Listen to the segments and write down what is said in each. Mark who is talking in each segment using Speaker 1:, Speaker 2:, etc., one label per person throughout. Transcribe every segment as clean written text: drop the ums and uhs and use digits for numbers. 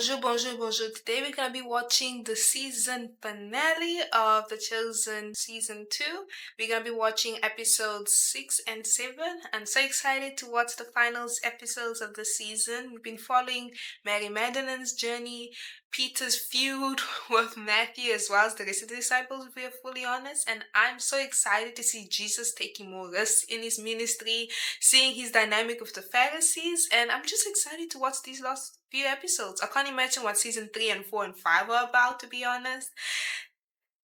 Speaker 1: Bonjour, bonjour, bonjour. Today we're going to be watching the season finale of The Chosen Season 2. We're going to be watching episodes 6 and 7. I'm so excited to watch the final episodes of the season. We've been following Mary Magdalene's journey, Peter's feud with Matthew, as well as the rest of the disciples, if we are fully honest. And I'm so excited to see Jesus taking more risks in his ministry, seeing his dynamic with the Pharisees, and I'm just excited to watch these last few episodes. I can't imagine what season 3 and 4 and 5 are about, to be honest.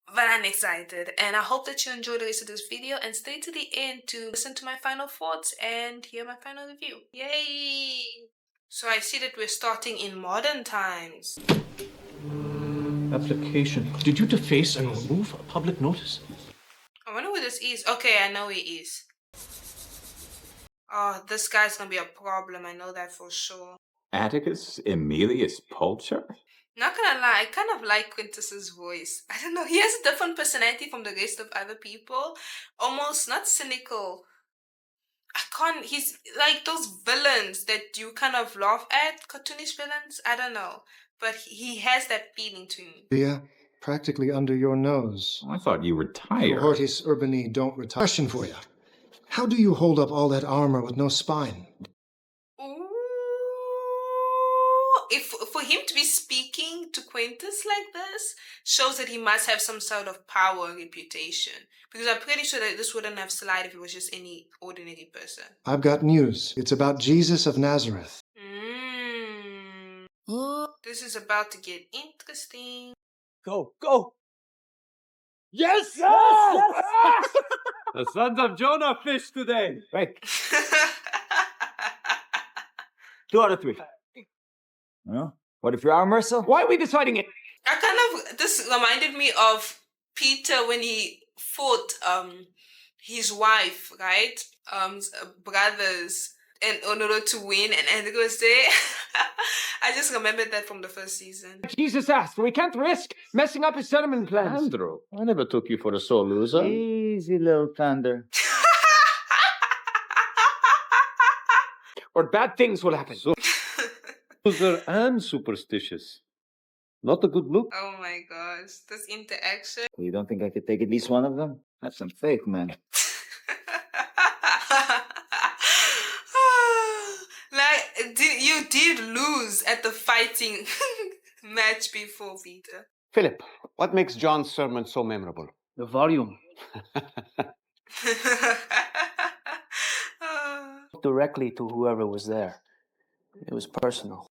Speaker 1: But I'm excited, and I hope that you enjoy the rest of this video and stay to the end to listen to my final thoughts and hear my final review. Yay! So I see that we're starting in modern times.
Speaker 2: Application. Did you deface and remove a public notice?
Speaker 1: I wonder who this is. Okay, I know he is. Oh, this guy's gonna be a problem. I know that for sure.
Speaker 3: Atticus Emilius Pulcher?
Speaker 1: Not gonna lie, I kind of like Quintus's voice. I don't know, he has a different personality from the rest of other people. Almost not cynical. He's like those villains that you kind of laugh at, cartoonish villains. I don't know. But he has that feeling to me.
Speaker 4: Yeah, practically under your nose.
Speaker 3: I thought you retired.
Speaker 4: Cohortis urbani don't retire. Question for you. How do you hold up all that armor with no spine?
Speaker 1: Ooh. If for him to be speaking to Quintus like this shows that he must have some sort of power and reputation. Because I'm pretty sure that this wouldn't have slide if it was just any ordinary person.
Speaker 4: I've got news. It's about Jesus of Nazareth.
Speaker 1: This is about to get interesting.
Speaker 2: Go, go!
Speaker 5: Yes!
Speaker 2: Yes!
Speaker 5: The sons of Jonah fished today.
Speaker 2: Right. 2 out of 3.
Speaker 5: Well, what if your arm wrestle?
Speaker 2: Why are we deciding it?
Speaker 1: This reminded me of Peter when he fought his wife, right? Brothers, and in order to win, and Andrew was there. I just remembered that from the first season.
Speaker 2: Jesus asked, we can't risk messing up his settlement plans.
Speaker 3: Andrew, I never took you for a sore loser.
Speaker 5: Easy, little thunder.
Speaker 2: Or bad things will happen.
Speaker 3: Loser and superstitious. Not a good look.
Speaker 1: Oh my gosh, this interaction.
Speaker 5: You don't think I could take at least one of them? Have some faith, man.
Speaker 1: You did lose at the fighting match before, Peter.
Speaker 6: Philip, what makes John's sermon so memorable?
Speaker 2: The volume.
Speaker 7: Directly to whoever was there. It was personal.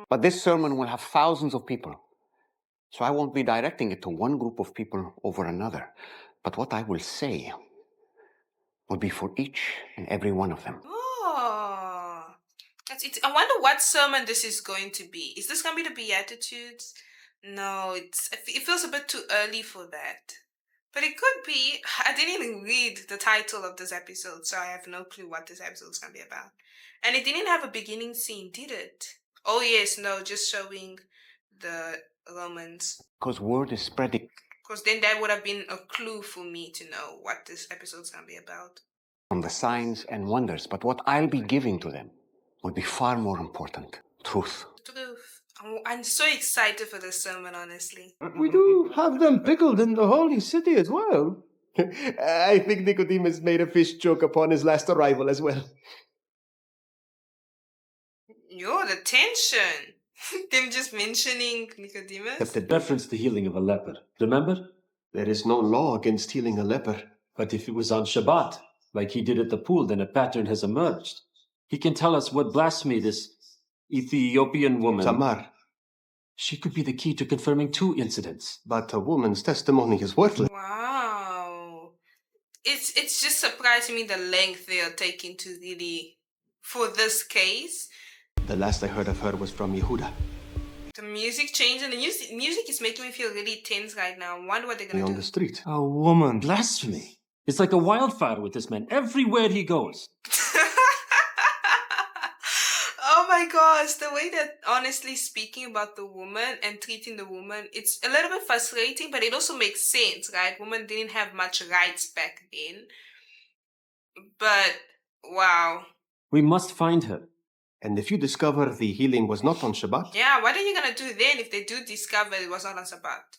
Speaker 6: But this sermon will have thousands of people. So I won't be directing it to one group of people over another. But what I will say will be for each and every one of them.
Speaker 1: Oh, I wonder what sermon this is going to be. Is this going to be the Beatitudes? No, it feels a bit too early for that. But it could be. I didn't even read the title of this episode, so I have no clue what this episode is going to be about. And it didn't have a beginning scene, did it? Oh yes, no, just showing the Romans.
Speaker 6: Because word is spreading.
Speaker 1: Because then that would have been a clue for me to know what this episode's going to be about.
Speaker 6: From the signs and wonders, but what I'll be giving to them will be far more important. Truth.
Speaker 1: Truth. I'm so excited for this sermon, honestly.
Speaker 2: We do have them pickled in the holy city as well.
Speaker 8: I think Nicodemus made a fish joke upon his last arrival as well.
Speaker 1: Yo, the tension. Them just mentioning Nicodemus.
Speaker 9: That's the reference to healing of a leper. Remember?
Speaker 8: There is no law against healing a leper.
Speaker 9: But if it was on Shabbat, like he did at the pool, then a pattern has emerged. He can tell us what blasphemy this Ethiopian woman...
Speaker 8: Tamar.
Speaker 9: She could be the key to confirming 2 incidents.
Speaker 8: But a woman's testimony is worthless.
Speaker 1: Wow. It's just surprising me the length they are taking to really... for this case.
Speaker 8: The last I heard of her was from Yehuda.
Speaker 1: The music changed, and the music is making me feel really tense right now. I wonder what they're going to do.
Speaker 8: On the street.
Speaker 9: A woman. Blasphemy. It's like a wildfire with this man everywhere he goes.
Speaker 1: Oh my gosh, the way that honestly speaking about the woman and treating the woman, it's a little bit frustrating, but it also makes sense, right? Women didn't have much rights back then. But, wow.
Speaker 9: We must find her.
Speaker 8: And if you discover the healing was not on Shabbat,
Speaker 1: Yeah, what are you gonna do then if they do discover it was not on Sabbath?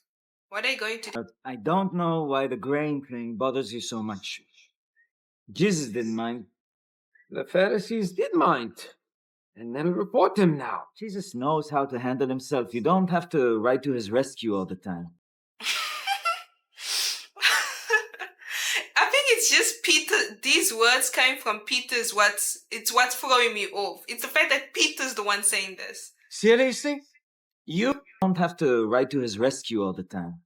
Speaker 1: What are you going to do?
Speaker 7: But I don't know why the grain thing bothers you so much. Jesus didn't mind.
Speaker 5: The Pharisees did mind. And they'll report him now.
Speaker 7: Jesus knows how to handle himself. You don't have to ride to his rescue all the time.
Speaker 1: I think it's just Peter. These words coming from Peter is what's throwing me off. It's the fact that Peter's the one saying this.
Speaker 7: Seriously? You don't have to ride to his rescue all the time.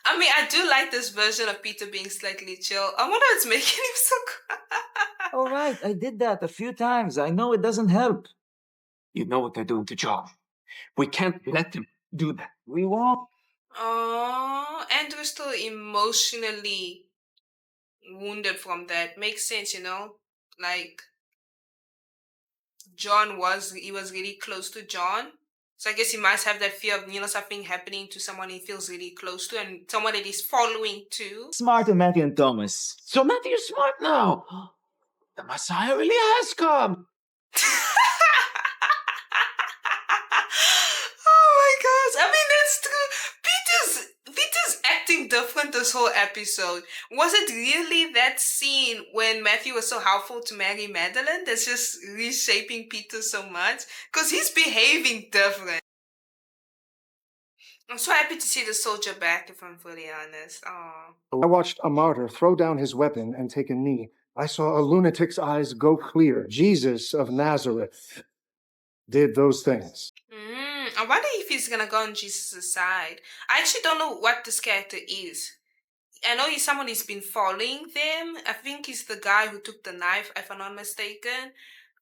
Speaker 1: I mean, I do like this version of Peter being slightly chill. I wonder what's making him so cry.
Speaker 7: All right, I did that a few times. I know it doesn't help.
Speaker 5: You know what they're doing to John. We can't let them do that.
Speaker 7: We won't.
Speaker 1: Oh, Andrew's still emotionally wounded from that. Makes sense, you know? Like, he was really close to John. So I guess he must have that fear of, something happening to someone he feels really close to and someone that he's following too.
Speaker 7: Smart to Matthew and Thomas.
Speaker 5: So Matthew's smart now. The Messiah really has come.
Speaker 1: Oh my gosh. I mean, that's true. Peter's acting different this whole episode. Was it really that scene when Matthew was so helpful to Mary Magdalene that's just reshaping Peter so much? Because he's behaving different. I'm so happy to see the soldier back, if I'm fully honest. Oh.
Speaker 4: I watched a martyr throw down his weapon and take a knee. I saw a lunatic's eyes go clear. Jesus of Nazareth did those things.
Speaker 1: I wonder if he's gonna go on Jesus' side. I actually don't know what this character is. I know he's someone who's been following them. I think he's the guy who took the knife, if I'm not mistaken.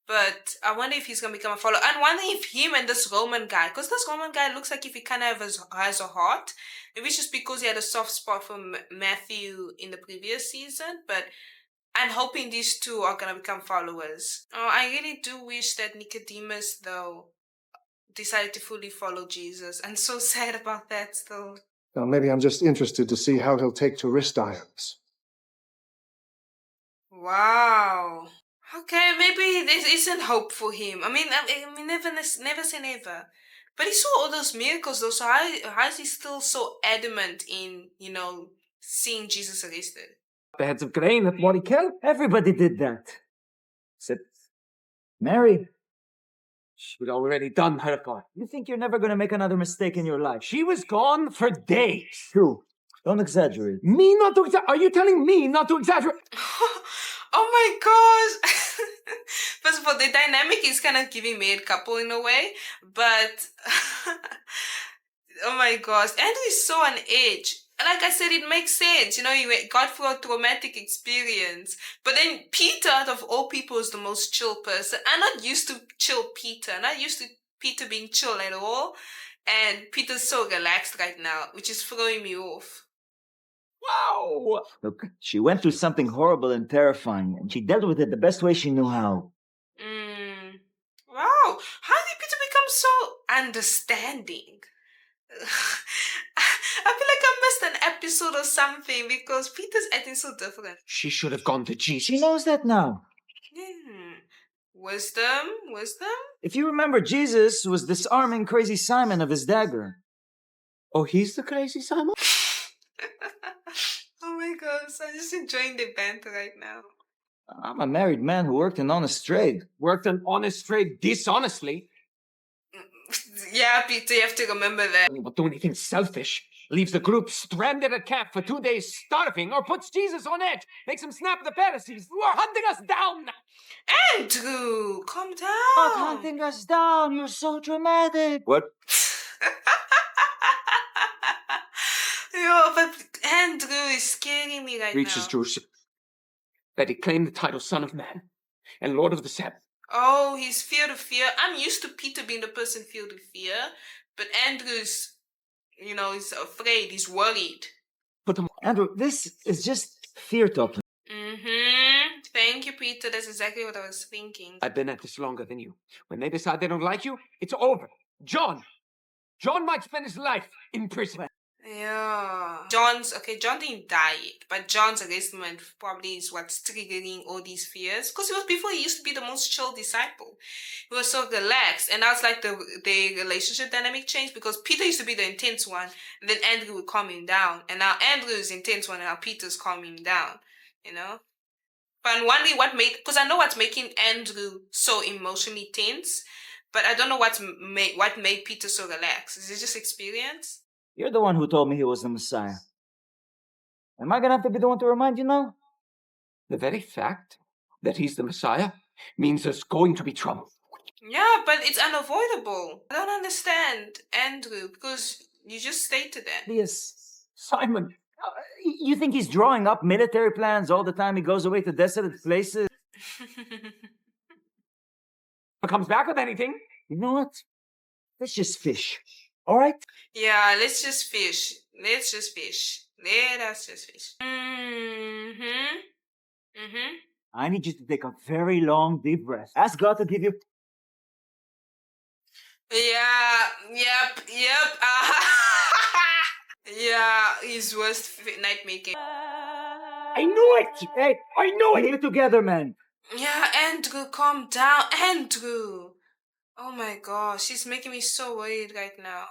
Speaker 1: But I wonder if he's gonna become a follower. I'm wondering if him and this Roman guy, because this Roman guy looks like if he kind of has a heart. Maybe it's just because he had a soft spot for Matthew in the previous season. But I'm hoping these two are gonna become followers. Oh, I really do wish that Nicodemus, though, decided to fully follow Jesus. I'm so sad about that still.
Speaker 4: Now, maybe I'm just interested to see how he'll take to wrist irons.
Speaker 1: Wow. Okay, maybe there isn't hope for him. I mean, never say never. But he saw all those miracles, though. So how is he still so adamant in, seeing Jesus arrested?
Speaker 5: The heads of grain at what he killed.
Speaker 7: Everybody did that. Except Mary.
Speaker 5: She'd already done her part.
Speaker 7: You think you're never going to make another mistake in your life?
Speaker 5: She was gone for days.
Speaker 7: True. Don't exaggerate.
Speaker 5: Me not to exaggerate? Are you telling me not to exaggerate?
Speaker 1: Oh my gosh. First of all, the dynamic is kind of giving me a couple in a way, but oh my gosh, Andrew is so on edge. Like I said, it makes sense. He got through a traumatic experience. But then Peter, out of all people, is the most chill person. I'm not used to chill Peter. I'm not used to Peter being chill at all. And Peter's so relaxed right now, which is throwing me off.
Speaker 5: Wow!
Speaker 7: Look, she went through something horrible and terrifying, and she dealt with it the best way she knew how.
Speaker 1: Wow. How did Peter become so understanding? I feel like I missed an episode or something because Peter's acting so different.
Speaker 5: She should have gone to Jesus.
Speaker 7: She knows that now.
Speaker 1: Wisdom?
Speaker 7: If you remember, Jesus was disarming Crazy Simon of his dagger.
Speaker 5: Oh, he's the crazy Simon?
Speaker 1: Oh my gosh, I'm just enjoying the banter right now.
Speaker 7: I'm a married man who worked in honest trade.
Speaker 5: Worked an honest trade dishonestly.
Speaker 1: Yeah, Peter, you have to remember that.
Speaker 5: Won't do anything selfish. Leaves the group stranded at camp for 2 days starving, or puts Jesus on edge, makes him snap the Pharisees who are hunting us down.
Speaker 1: Andrew, calm down.
Speaker 7: Not hunting us down, you're so dramatic. What?
Speaker 1: Yo, but Andrew is scaring me right
Speaker 5: Reaches
Speaker 1: now.
Speaker 5: Jerusalem. That he claimed the title Son of Man and Lord of the Sabbath.
Speaker 1: Oh, he's filled with fear. I'm used to Peter being the person filled with fear, but Andrew's, he's afraid, he's worried.
Speaker 7: Andrew, this is just fear talking.
Speaker 1: Thank you, Peter. That's exactly what I was thinking.
Speaker 5: I've been at this longer than you. When they decide they don't like you, it's over. John might spend his life in prison.
Speaker 1: Yeah. John didn't die yet, but John's arrestment probably is what's triggering all these fears. Because before he used to be the most chill disciple. He was so relaxed. And that's like the relationship dynamic changed because Peter used to be the intense one, and then Andrew would calm him down. And now Andrew is the intense one, and now Peter's calming him down. You know? But I'm wondering because I know what's making Andrew so emotionally tense, but I don't know what made Peter so relaxed. Is it just experience?
Speaker 7: You're the one who told me he was the Messiah. Am I gonna have to be the one to remind you now?
Speaker 5: The very fact that he's the Messiah means there's going to be trouble.
Speaker 1: Yeah, but it's unavoidable. I don't understand, Andrew, because you just stated that.
Speaker 7: Yes.
Speaker 5: Simon,
Speaker 7: You think he's drawing up military plans all the time he goes away to desolate places?
Speaker 5: comes back with anything.
Speaker 7: You know what? Let's just fish. All right?
Speaker 1: Yeah, let's just fish. Let us just fish.
Speaker 7: I need you to take a very long, deep breath. Ask God to give you.
Speaker 1: Yeah, yep. Yeah, his worst night making.
Speaker 5: I knew it!
Speaker 7: Hey,
Speaker 5: I knew it!
Speaker 7: we're together, man.
Speaker 1: Yeah, Andrew, calm down. Andrew! Oh my gosh, she's making me so worried right now.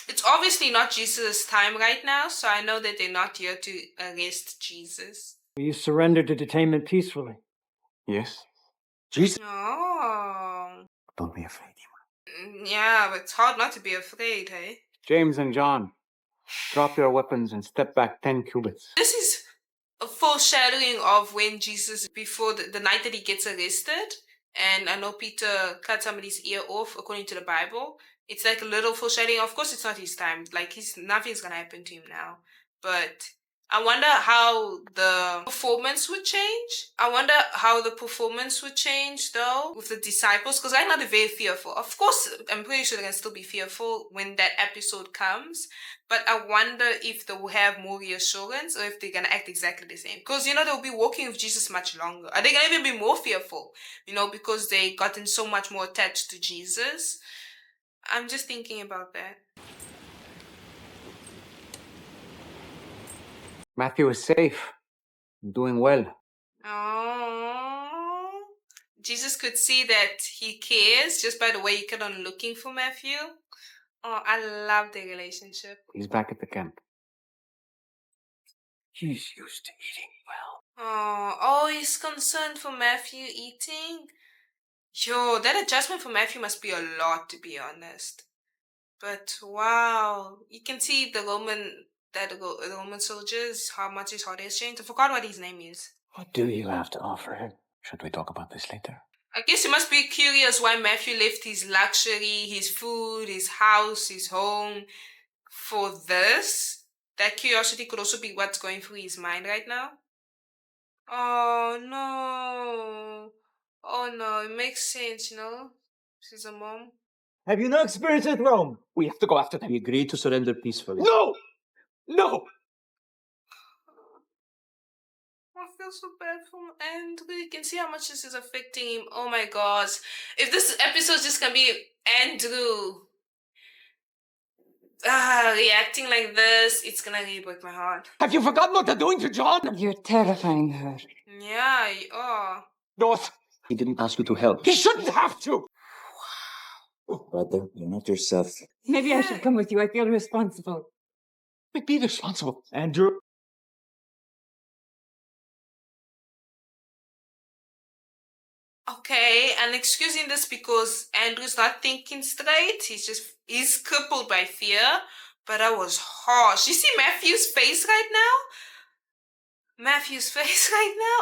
Speaker 1: It's obviously not Jesus' time right now, so I know that they're not here to arrest Jesus.
Speaker 4: You surrendered to detainment peacefully.
Speaker 6: Yes?
Speaker 7: Jesus.
Speaker 1: Oh.
Speaker 6: Don't be afraid.
Speaker 1: Yeah, but it's hard not to be afraid, hey?
Speaker 6: James and John, drop your weapons and step back 10 cubits.
Speaker 1: This is a foreshadowing of when Jesus, before the night that he gets arrested, and I know Peter cut somebody's ear off according to the Bible. It's like a little foreshadowing. Of course, it's not his time. Like nothing's gonna happen to him now. But I wonder how the performance would change. Though with the disciples, because right now they're very fearful. Of course, I'm pretty sure they're gonna still be fearful when that episode comes. But I wonder if they will have more reassurance or if they're gonna act exactly the same. Because they'll be walking with Jesus much longer. Are they gonna even be more fearful? Because they gotten so much more attached to Jesus. I'm just thinking about that.
Speaker 6: Matthew is safe, doing well.
Speaker 1: Oh, Jesus could see that he cares just by the way he kept on looking for Matthew. Oh, I love their relationship.
Speaker 6: He's back at the camp.
Speaker 5: He's used to eating well.
Speaker 1: Oh, he's concerned for Matthew eating. Yo, that adjustment for Matthew must be a lot, to be honest. But wow, you can see the Roman soldiers, how much his heart has changed. I forgot what his name is.
Speaker 6: What do you have to offer him? Should we talk about this later?
Speaker 1: I guess you must be curious why Matthew left his luxury, his food, his house, his home for this. That curiosity could also be what's going through his mind right now. Oh no. Oh no, it makes sense, She's a mom.
Speaker 7: Have you no experience with Rome?
Speaker 5: We have to go after them.
Speaker 9: He agreed to surrender peacefully.
Speaker 5: No! No!
Speaker 1: I feel so bad for Andrew. You can see how much this is affecting him. Oh my gosh. If this episode's just gonna be Andrew reacting like this, it's gonna really break my heart.
Speaker 5: Have you forgotten what they're doing to John?
Speaker 10: You're terrifying her.
Speaker 1: Yeah,
Speaker 5: North,
Speaker 9: He didn't ask you to help.
Speaker 5: he shouldn't have to!
Speaker 7: Brother, you're not yourself.
Speaker 10: Maybe I should come with you. I feel responsible.
Speaker 5: Be responsible.
Speaker 7: Andrew?
Speaker 1: Okay, and excusing this because Andrew's not thinking straight. He's crippled by fear. But that was harsh. You see Matthew's face right now?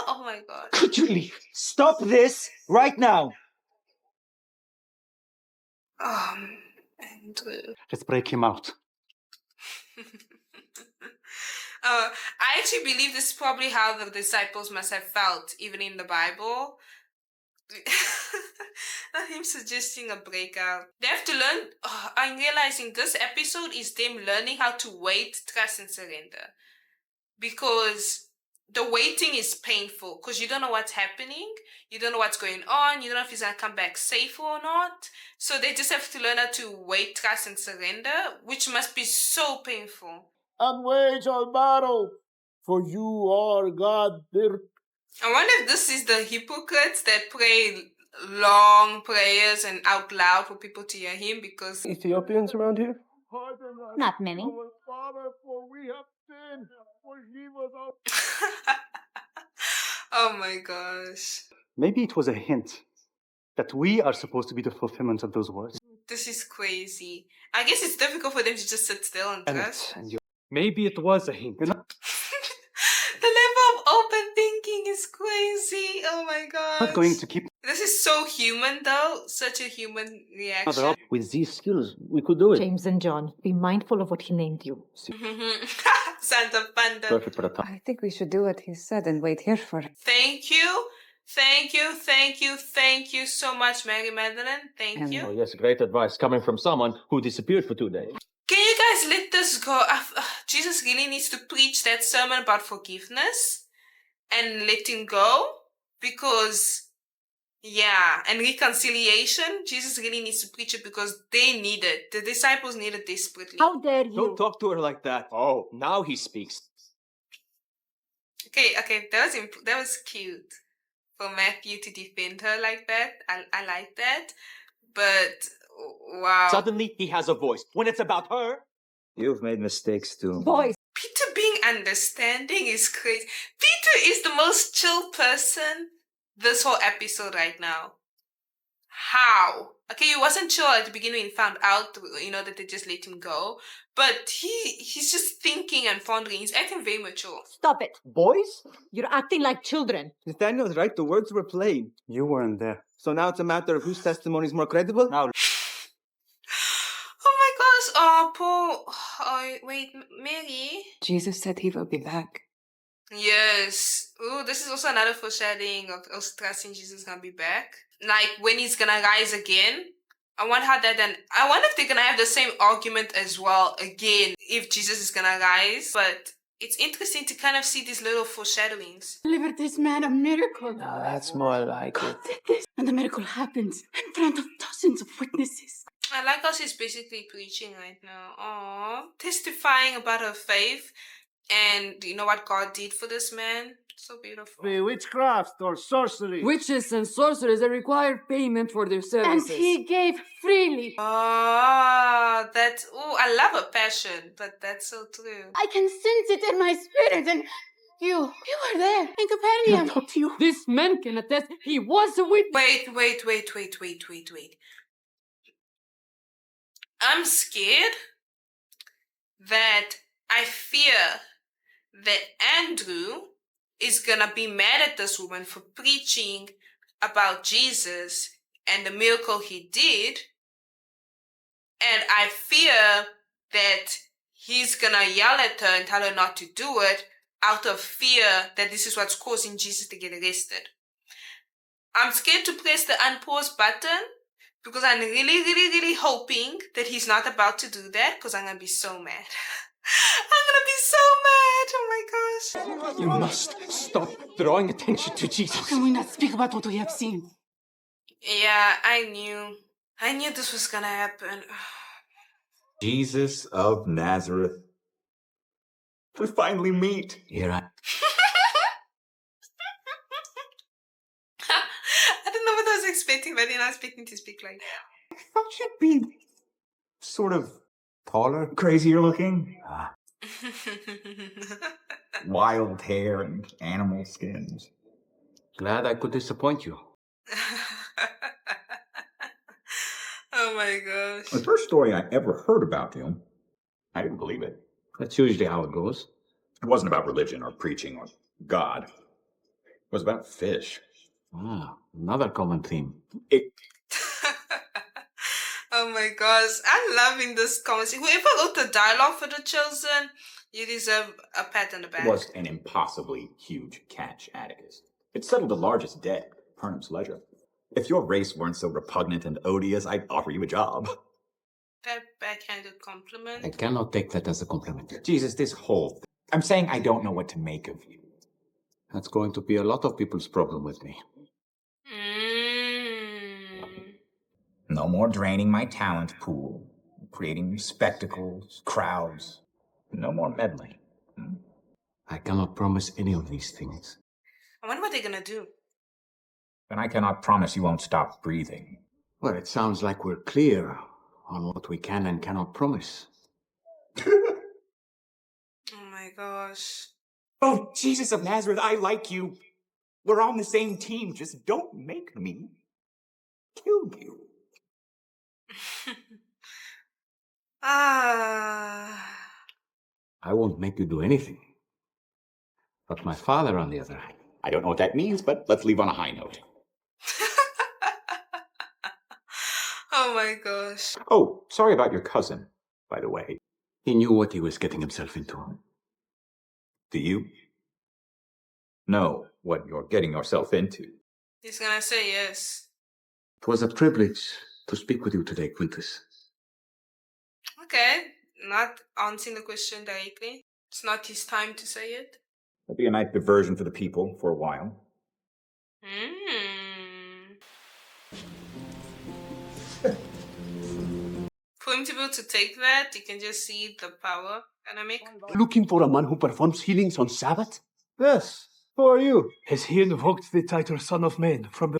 Speaker 1: Oh my god.
Speaker 5: Could you leave?
Speaker 7: Stop this right now.
Speaker 1: Andrew.
Speaker 6: Let's break him out.
Speaker 1: I actually believe this is probably how the disciples must have felt, even in the Bible. Not him suggesting a breakout. They have to learn. I'm realizing this episode is them learning how to wait, trust, and surrender. Because the waiting is painful because you don't know what's happening. You don't know what's going on. You don't know if he's going to come back safe or not. So they just have to learn how to wait, trust, and surrender, which must be so painful.
Speaker 8: And wage our battle, for you are God.
Speaker 1: I wonder if this is the hypocrites that pray long prayers and out loud for people to hear him, because
Speaker 8: Ethiopians around here?
Speaker 10: Not many.
Speaker 8: Our Father, for we have sinned. Forgive us.
Speaker 1: oh my gosh.
Speaker 2: Maybe it was a hint that we are supposed to be the fulfillment of those words.
Speaker 1: This is crazy. I guess it's difficult for them to just sit still and trust.
Speaker 2: Maybe it was a hint.
Speaker 1: The level of open thinking is crazy. Oh my god.
Speaker 2: Not going to keep
Speaker 1: This is so human though. Such a human reaction.
Speaker 3: With these skills, we could do it.
Speaker 10: James and John, be mindful of what he named you.
Speaker 1: Santa Panda.
Speaker 3: Perfect for the time.
Speaker 10: I think we should do what he said and wait here for him.
Speaker 1: Thank you. Thank you, thank you, thank you so much, Mary Magdalene. Thank you.
Speaker 3: Oh, yes, great advice coming from someone who disappeared for 2 days.
Speaker 1: Can you guys let this go? Jesus really needs to preach that sermon about forgiveness and letting go, because, yeah, and reconciliation. Jesus really needs to preach it because they need it. The disciples need it desperately.
Speaker 10: How dare you?
Speaker 5: Don't talk to her like that. Oh, now he speaks.
Speaker 1: Okay, that was cute for Matthew to defend her like that. I like that, but wow.
Speaker 5: Suddenly he has a voice. When it's about her,
Speaker 7: You've made mistakes too.
Speaker 10: Boys,
Speaker 1: Peter being understanding is crazy. Peter is the most chill person this whole episode right now. How? Okay, he wasn't chill at the beginning when he found out, that they just let him go. But he's just thinking and pondering. He's acting very mature.
Speaker 10: stop it.
Speaker 8: Boys?
Speaker 10: You're acting like children.
Speaker 8: Nathaniel's right, the words were plain.
Speaker 2: You weren't there.
Speaker 8: So now it's a matter of whose testimony is more credible?
Speaker 7: Now,
Speaker 1: Oh my gosh. Oh, Paul. Oh, wait, Mary?
Speaker 10: Jesus said he will be back.
Speaker 1: Yes. Ooh, this is also another foreshadowing of us trusting Jesus is gonna be back. Like when he's gonna rise again. I wonder how that then. I wonder if they're gonna have the same argument as well again if Jesus is gonna rise. But it's interesting to kind of see these little foreshadowings.
Speaker 11: Delivered this man a miracle.
Speaker 8: No, that's more like
Speaker 11: God did this. And the miracle happens in front of dozens of witnesses.
Speaker 1: I like how she's basically preaching right now. Aww. Testifying about her faith and what God did for this man. So beautiful.
Speaker 8: Be witchcraft or sorcery.
Speaker 11: Witches and sorcerers are required payment for their services. And he gave freely.
Speaker 1: Oh, I love her passion, but that's so true.
Speaker 11: I can sense it in my spirit, and you were there in Capernaum. Talk to you. This man can attest he was a witness.
Speaker 1: Wait. I'm scared that I fear that Andrew is gonna be mad at this woman for preaching about Jesus and the miracle he did. And I fear that he's gonna yell at her and tell her not to do it out of fear that this is what's causing Jesus to get arrested. I'm scared to press the unpause button because I'm really, really, really hoping that he's not about to do that, because I'm gonna be so mad. I'm gonna be so mad. Oh my gosh.
Speaker 5: you must stop drawing attention to Jesus.
Speaker 11: How can we not speak about what we have seen?
Speaker 1: Yeah, I knew this was gonna happen.
Speaker 12: Jesus of Nazareth. We finally meet.
Speaker 7: here I...
Speaker 1: I don't know what I was expecting, but I didn't expect him to speak like that.
Speaker 12: I thought you'd be sort of taller, crazier looking. Wild hair and animal skins.
Speaker 6: Glad I could disappoint you.
Speaker 1: Oh my gosh.
Speaker 12: The first story I ever heard about him, I didn't believe it.
Speaker 6: That's usually how it goes.
Speaker 12: It wasn't about religion or preaching or God. It was about fish.
Speaker 6: Ah, another common theme.
Speaker 1: Oh my gosh. I'm loving this conversation. Whoever wrote the dialogue for The Chosen, you deserve a pat on the back.
Speaker 12: It was an impossibly huge catch, Atticus. It settled the largest debt, Pernips Ledger. If your race weren't so repugnant and odious, I'd offer you a job.
Speaker 1: That backhanded compliment.
Speaker 6: I cannot take that as a compliment.
Speaker 12: Jesus, this whole thing. I'm saying I don't know what to make of you.
Speaker 6: That's going to be a lot of people's problem with me.
Speaker 12: No more draining my talent pool, creating spectacles, crowds. No more meddling.
Speaker 6: I cannot promise any of these things.
Speaker 1: I wonder what they're gonna do.
Speaker 12: And I cannot promise you won't stop breathing.
Speaker 6: Well, it sounds like we're clear on what we can and cannot promise.
Speaker 1: Oh my gosh.
Speaker 12: Oh, Jesus of Nazareth, I like you. We're on the same team. Just don't make me kill you.
Speaker 1: Ah.
Speaker 6: I won't make you do anything. But my father, on the other hand.
Speaker 12: I don't know what that means, but let's leave on a high note.
Speaker 1: Oh my gosh.
Speaker 12: Oh, sorry about your cousin, by the way.
Speaker 6: He knew what he was getting himself into.
Speaker 12: Do you know what you're getting yourself into?
Speaker 1: He's gonna say yes.
Speaker 6: It was a privilege to speak with you today, Quintus.
Speaker 1: Okay. Not answering the question directly. It's not his time to say it.
Speaker 12: That'd be a nice diversion for the people for a while.
Speaker 1: For him to be able to take that, you can just see the power dynamic.
Speaker 8: Looking for a man who performs healings on Sabbath?
Speaker 4: Yes. Who are you?
Speaker 13: Has he invoked the title Son of Man from the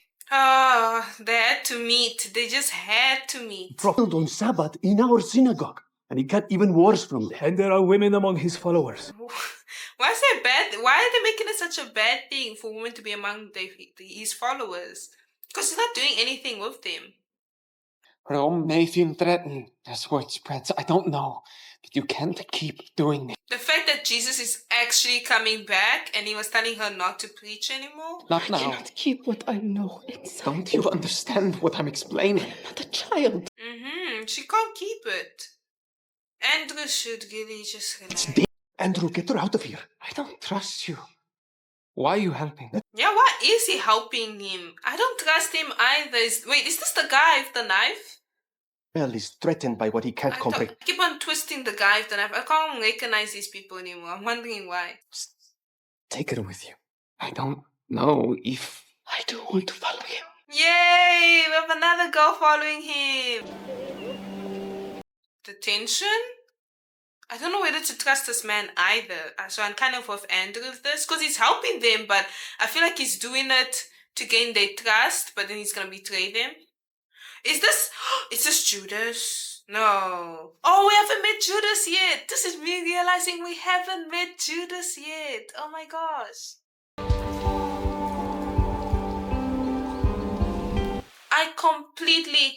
Speaker 1: They had to meet. They just had to meet.
Speaker 8: Prophet on Sabbath in our synagogue. And he got even worse from there.
Speaker 13: And there are women among his followers.
Speaker 1: Why is that bad? Why are they making it such a bad thing for women to be among his followers? Because he's not doing anything with them.
Speaker 5: Rome may feel threatened as word spreads. I don't know. But you can't keep doing it.
Speaker 1: The fact that Jesus is actually coming back and he was telling her not to preach anymore?
Speaker 5: Not now.
Speaker 11: I cannot keep what I know inside.
Speaker 5: Don't you understand what I'm explaining?
Speaker 11: Not a child.
Speaker 1: She can't keep it. Andrew should really just relax.
Speaker 8: Andrew, get her out of here.
Speaker 5: I don't trust you. Why are you helping?
Speaker 1: Yeah, why is he helping him? I don't trust him either. Wait, is this the guy with the knife?
Speaker 8: Well, he's threatened by what he can't comprehend.
Speaker 1: I keep on twisting the guy with the knife. I can't recognize these people anymore. I'm wondering why.
Speaker 5: Take her with you. I don't know if...
Speaker 11: I do want to follow him.
Speaker 1: Yay! We have another girl following him. The tension? I don't know whether to trust this man either. So I'm kind of with Andrew with this because he's helping them, but I feel like he's doing it to gain their trust, but then he's gonna betray them. Is this Judas? No. Oh, we haven't met Judas yet. This is me realizing we haven't met Judas yet. Oh my gosh. I completely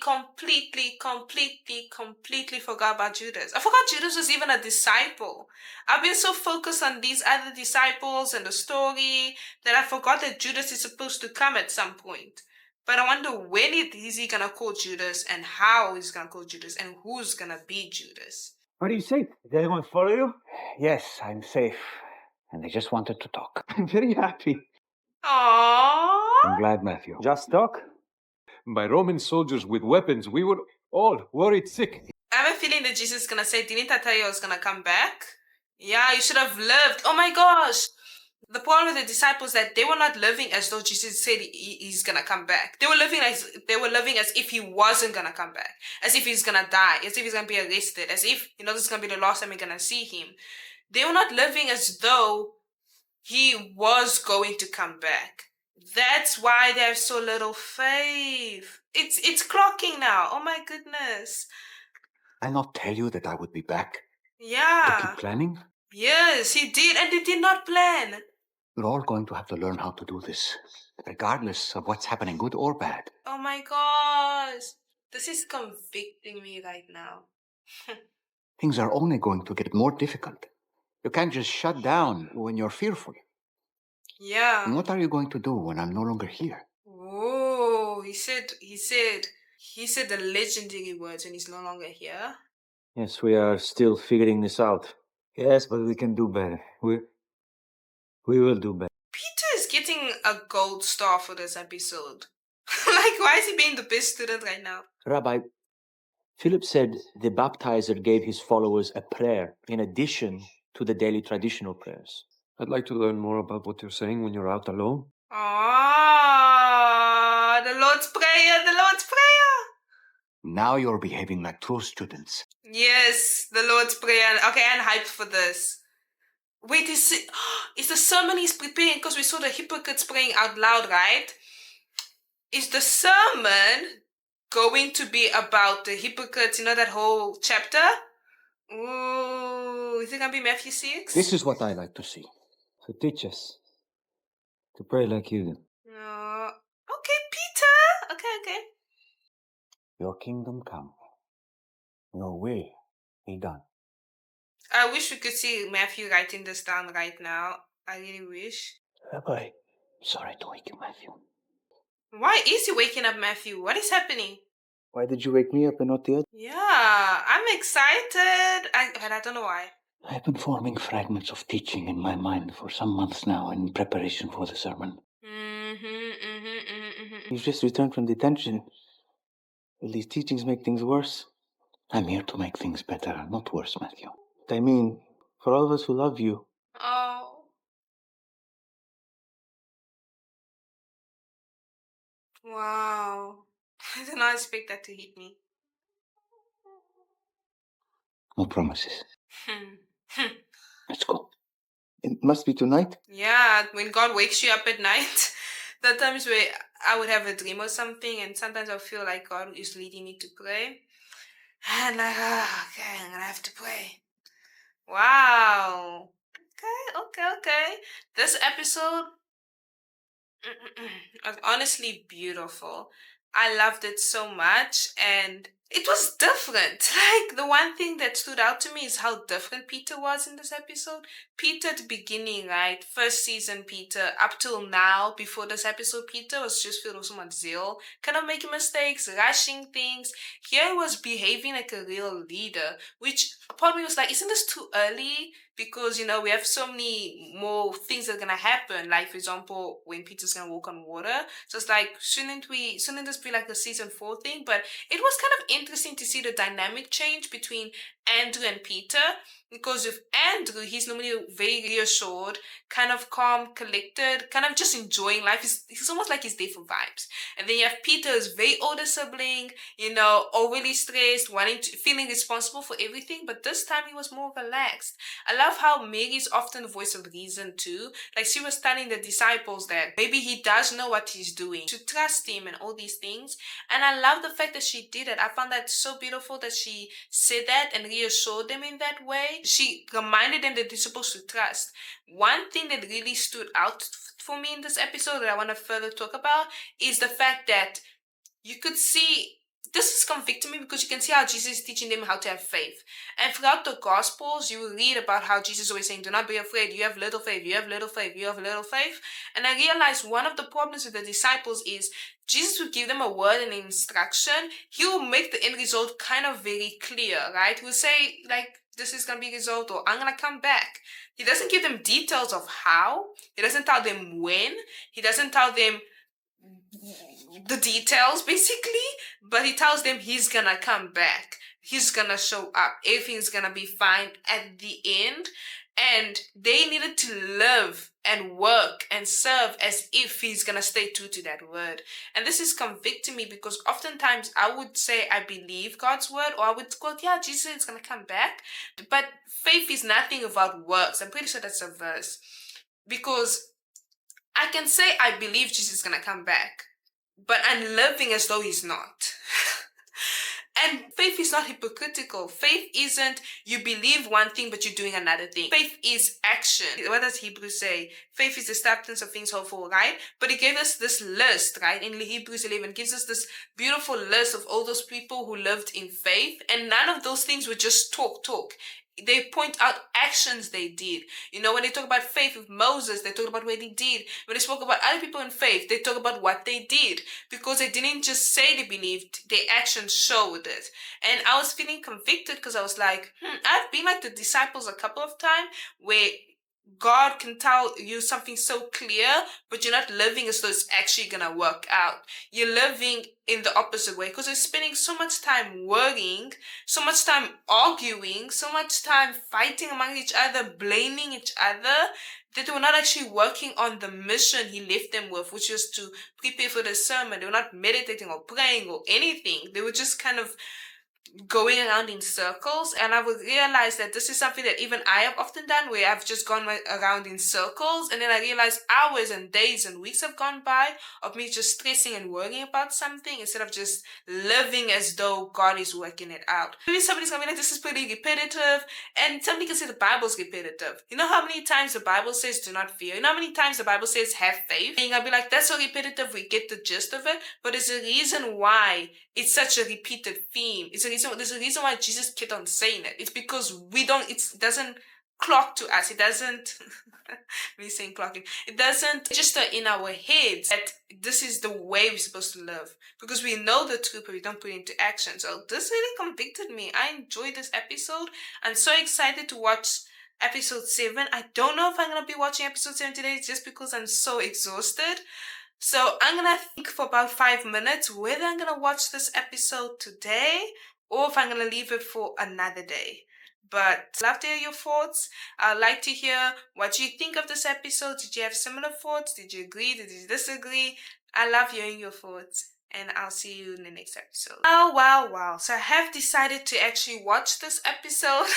Speaker 1: forgot about Judas. I forgot Judas was even a disciple. I've been so focused on these other disciples and the story that I forgot that Judas is supposed to come at some point. But I wonder when is he gonna call Judas and how he's gonna call Judas and who's gonna be Judas.
Speaker 7: Are you safe? Did anyone follow you?
Speaker 6: Yes, I'm safe. And I just wanted to talk.
Speaker 7: I'm very happy.
Speaker 1: Aww.
Speaker 6: I'm glad, Matthew.
Speaker 3: Just talk? By Roman soldiers with weapons, we were all worried sick.
Speaker 1: I have a feeling that Jesus is gonna say, didn't I tell you I was gonna come back? Yeah, you should have lived. Oh my gosh. The problem with the disciples that they were not living as though Jesus said he's gonna come back. They were living as if he wasn't gonna come back, as if he's gonna die, as if he's gonna be arrested, as if this is gonna be the last time we're gonna see him. They were not living as though he was going to come back. That's why they have so little faith. It's clocking now. Oh my goodness.
Speaker 6: I not tell you that I would be back.
Speaker 1: Yeah.
Speaker 6: To keep planning?
Speaker 1: Yes, he did, and he did not plan.
Speaker 6: We're all going to have to learn how to do this, regardless of what's happening, good or bad.
Speaker 1: Oh my gosh. This is convicting me right now.
Speaker 6: Things are only going to get more difficult. You can't just shut down when you're fearful.
Speaker 1: Yeah.
Speaker 6: And what are you going to do when I'm no longer here?
Speaker 1: Oh, he said the legendary words when he's no longer here.
Speaker 7: Yes, we are still figuring this out. Yes, but we can do better. We will do better.
Speaker 1: Peter is getting a gold star for this episode. Like, why is he being the best student right now?
Speaker 7: Rabbi, Philip said the baptizer gave his followers a prayer in addition to the daily traditional prayers.
Speaker 3: I'd like to learn more about what you're saying when you're out alone.
Speaker 1: Ah, the Lord's Prayer, the Lord's Prayer.
Speaker 6: Now you're behaving like true students.
Speaker 1: Yes, the Lord's Prayer. Okay, I'm hyped for this. Wait, is the sermon he's preparing? Because we saw the hypocrites praying out loud, right? Is the sermon going to be about the hypocrites? You know that whole chapter? Ooh, is it going to be Matthew 6?
Speaker 6: This is what I like to see.
Speaker 7: So teach us to pray like you do.
Speaker 1: Okay, Peter. Okay.
Speaker 6: Your kingdom come. Your will be done.
Speaker 1: I wish we could see Matthew writing this down right now. I really wish.
Speaker 6: Rabbi, sorry to wake you, Matthew.
Speaker 1: Why is he waking up Matthew? What is happening?
Speaker 2: Why did you wake me up and not the other?
Speaker 1: Yeah, I'm excited. But I don't know why.
Speaker 6: I've been forming fragments of teaching in my mind for some months now in preparation for the sermon.
Speaker 2: You've just returned from detention. Will these teachings make things worse?
Speaker 6: I'm here to make things better, not worse, Matthew.
Speaker 2: But I mean, for all of us who love you.
Speaker 1: Oh. Wow. I did not expect that to hit me.
Speaker 6: No promises. Let's go.
Speaker 2: It must be tonight?
Speaker 1: Yeah, when God wakes you up at night, there are times where I would have a dream or something, and sometimes I feel like God is leading me to pray. And like, okay, I'm gonna have to pray. Wow. Okay. This episode was honestly beautiful. I loved it so much, and it was different. Like, the one thing that stood out to me is how different Peter was in this episode. Peter at the beginning, right? First season Peter, up till now, before this episode, Peter was just filled with so much zeal, kind of making mistakes, rushing things. Here he was behaving like a real leader, which part of me was like, isn't this too early? Because, we have so many more things that are going to happen. Like, for example, when Peter's going to walk on water. So it's like, shouldn't this be like a season 4 thing? But it was kind of interesting to see the dynamic change between Andrew and Peter. Because with Andrew, he's normally very reassured, kind of calm, collected, kind of just enjoying life. He's almost like he's there for vibes. And then you have Peter, his very older sibling, overly stressed, feeling responsible for everything. But this time he was more relaxed. I love how Mary's often the voice of reason too. Like, she was telling the disciples that maybe he does know what he's doing, to trust him and all these things. And I love the fact that she did it. I found that so beautiful that she said that and reassured them in that way. She reminded them that they're supposed to trust. One thing that really stood out for me in this episode that I want to further talk about is the fact that you could see, this is convicting me because you can see how Jesus is teaching them how to have faith. And throughout the Gospels, you will read about how Jesus is always saying, do not be afraid, you have little faith, you have little faith, you have little faith. And I realized one of the problems with the disciples is Jesus would give them a word and an instruction. He will make the end result kind of very clear, right? He will say, like, this is going to be resolved, or I'm going to come back. He doesn't give them details of how. He doesn't tell them when. He doesn't tell them the details, basically, but he tells them he's gonna come back. He's gonna show up. Everything's gonna be fine at the end. And they needed to live and work and serve as if he's gonna stay true to that word. And this is convicting me because oftentimes I would say I believe God's word, or I would quote, yeah, Jesus is gonna come back. But faith is nothing without works. I'm pretty sure that's a verse. Because I can say I believe Jesus is gonna come back, but I'm living as though he's not. And faith is not hypocritical. Faith isn't you believe one thing but you're doing another thing. Faith is action. What does Hebrews say? Faith is the substance of things hoped for, right? But he gave us this list, right? In Hebrews 11, gives us this beautiful list of all those people who lived in faith. And none of those things were just talk. They point out actions they did. When they talk about faith with Moses, they talk about what he did. When they spoke about other people in faith, they talk about what they did. Because they didn't just say they believed, their actions showed it. And I was feeling convicted because I was like, I've been like the disciples a couple of times where God can tell you something so clear, but you're not living as though it's actually gonna work out. You're living in the opposite way because you're spending so much time worrying, so much time arguing, so much time fighting among each other, blaming each other, that they were not actually working on the mission he left them with, which was to prepare for the sermon. They were not meditating or praying or anything. They were just kind of going around in circles. And I would realize that this is something that even I have often done, where I've just gone around in circles, and then I realize hours and days and weeks have gone by of me just stressing and worrying about something instead of just living as though God is working it out. Maybe somebody's gonna be like, this is pretty repetitive, and somebody can say the Bible's repetitive. You know how many times the Bible says do not fear? You know how many times the Bible says have faith? And I'll be like, that's so repetitive, we get the gist of it, but there's a reason why it's such a repeated theme. There's a reason why Jesus kept on saying it. It's because it doesn't clock to us. It doesn't, me saying clocking, it doesn't register in our heads that this is the way we're supposed to live. Because we know the truth, but we don't put it into action. So this really convicted me. I enjoyed this episode. I'm so excited to watch episode 7. I don't know if I'm going to be watching episode 7 today just because I'm so exhausted. So I'm going to think for about 5 minutes whether I'm going to watch this episode today or if I'm going to leave it for another day. But I'd love to hear your thoughts. I'd like to hear what you think of this episode. Did you have similar thoughts? Did you agree? Did you disagree? I love hearing your thoughts. And I'll see you in the next episode. Oh, wow. So I have decided to actually watch this episode.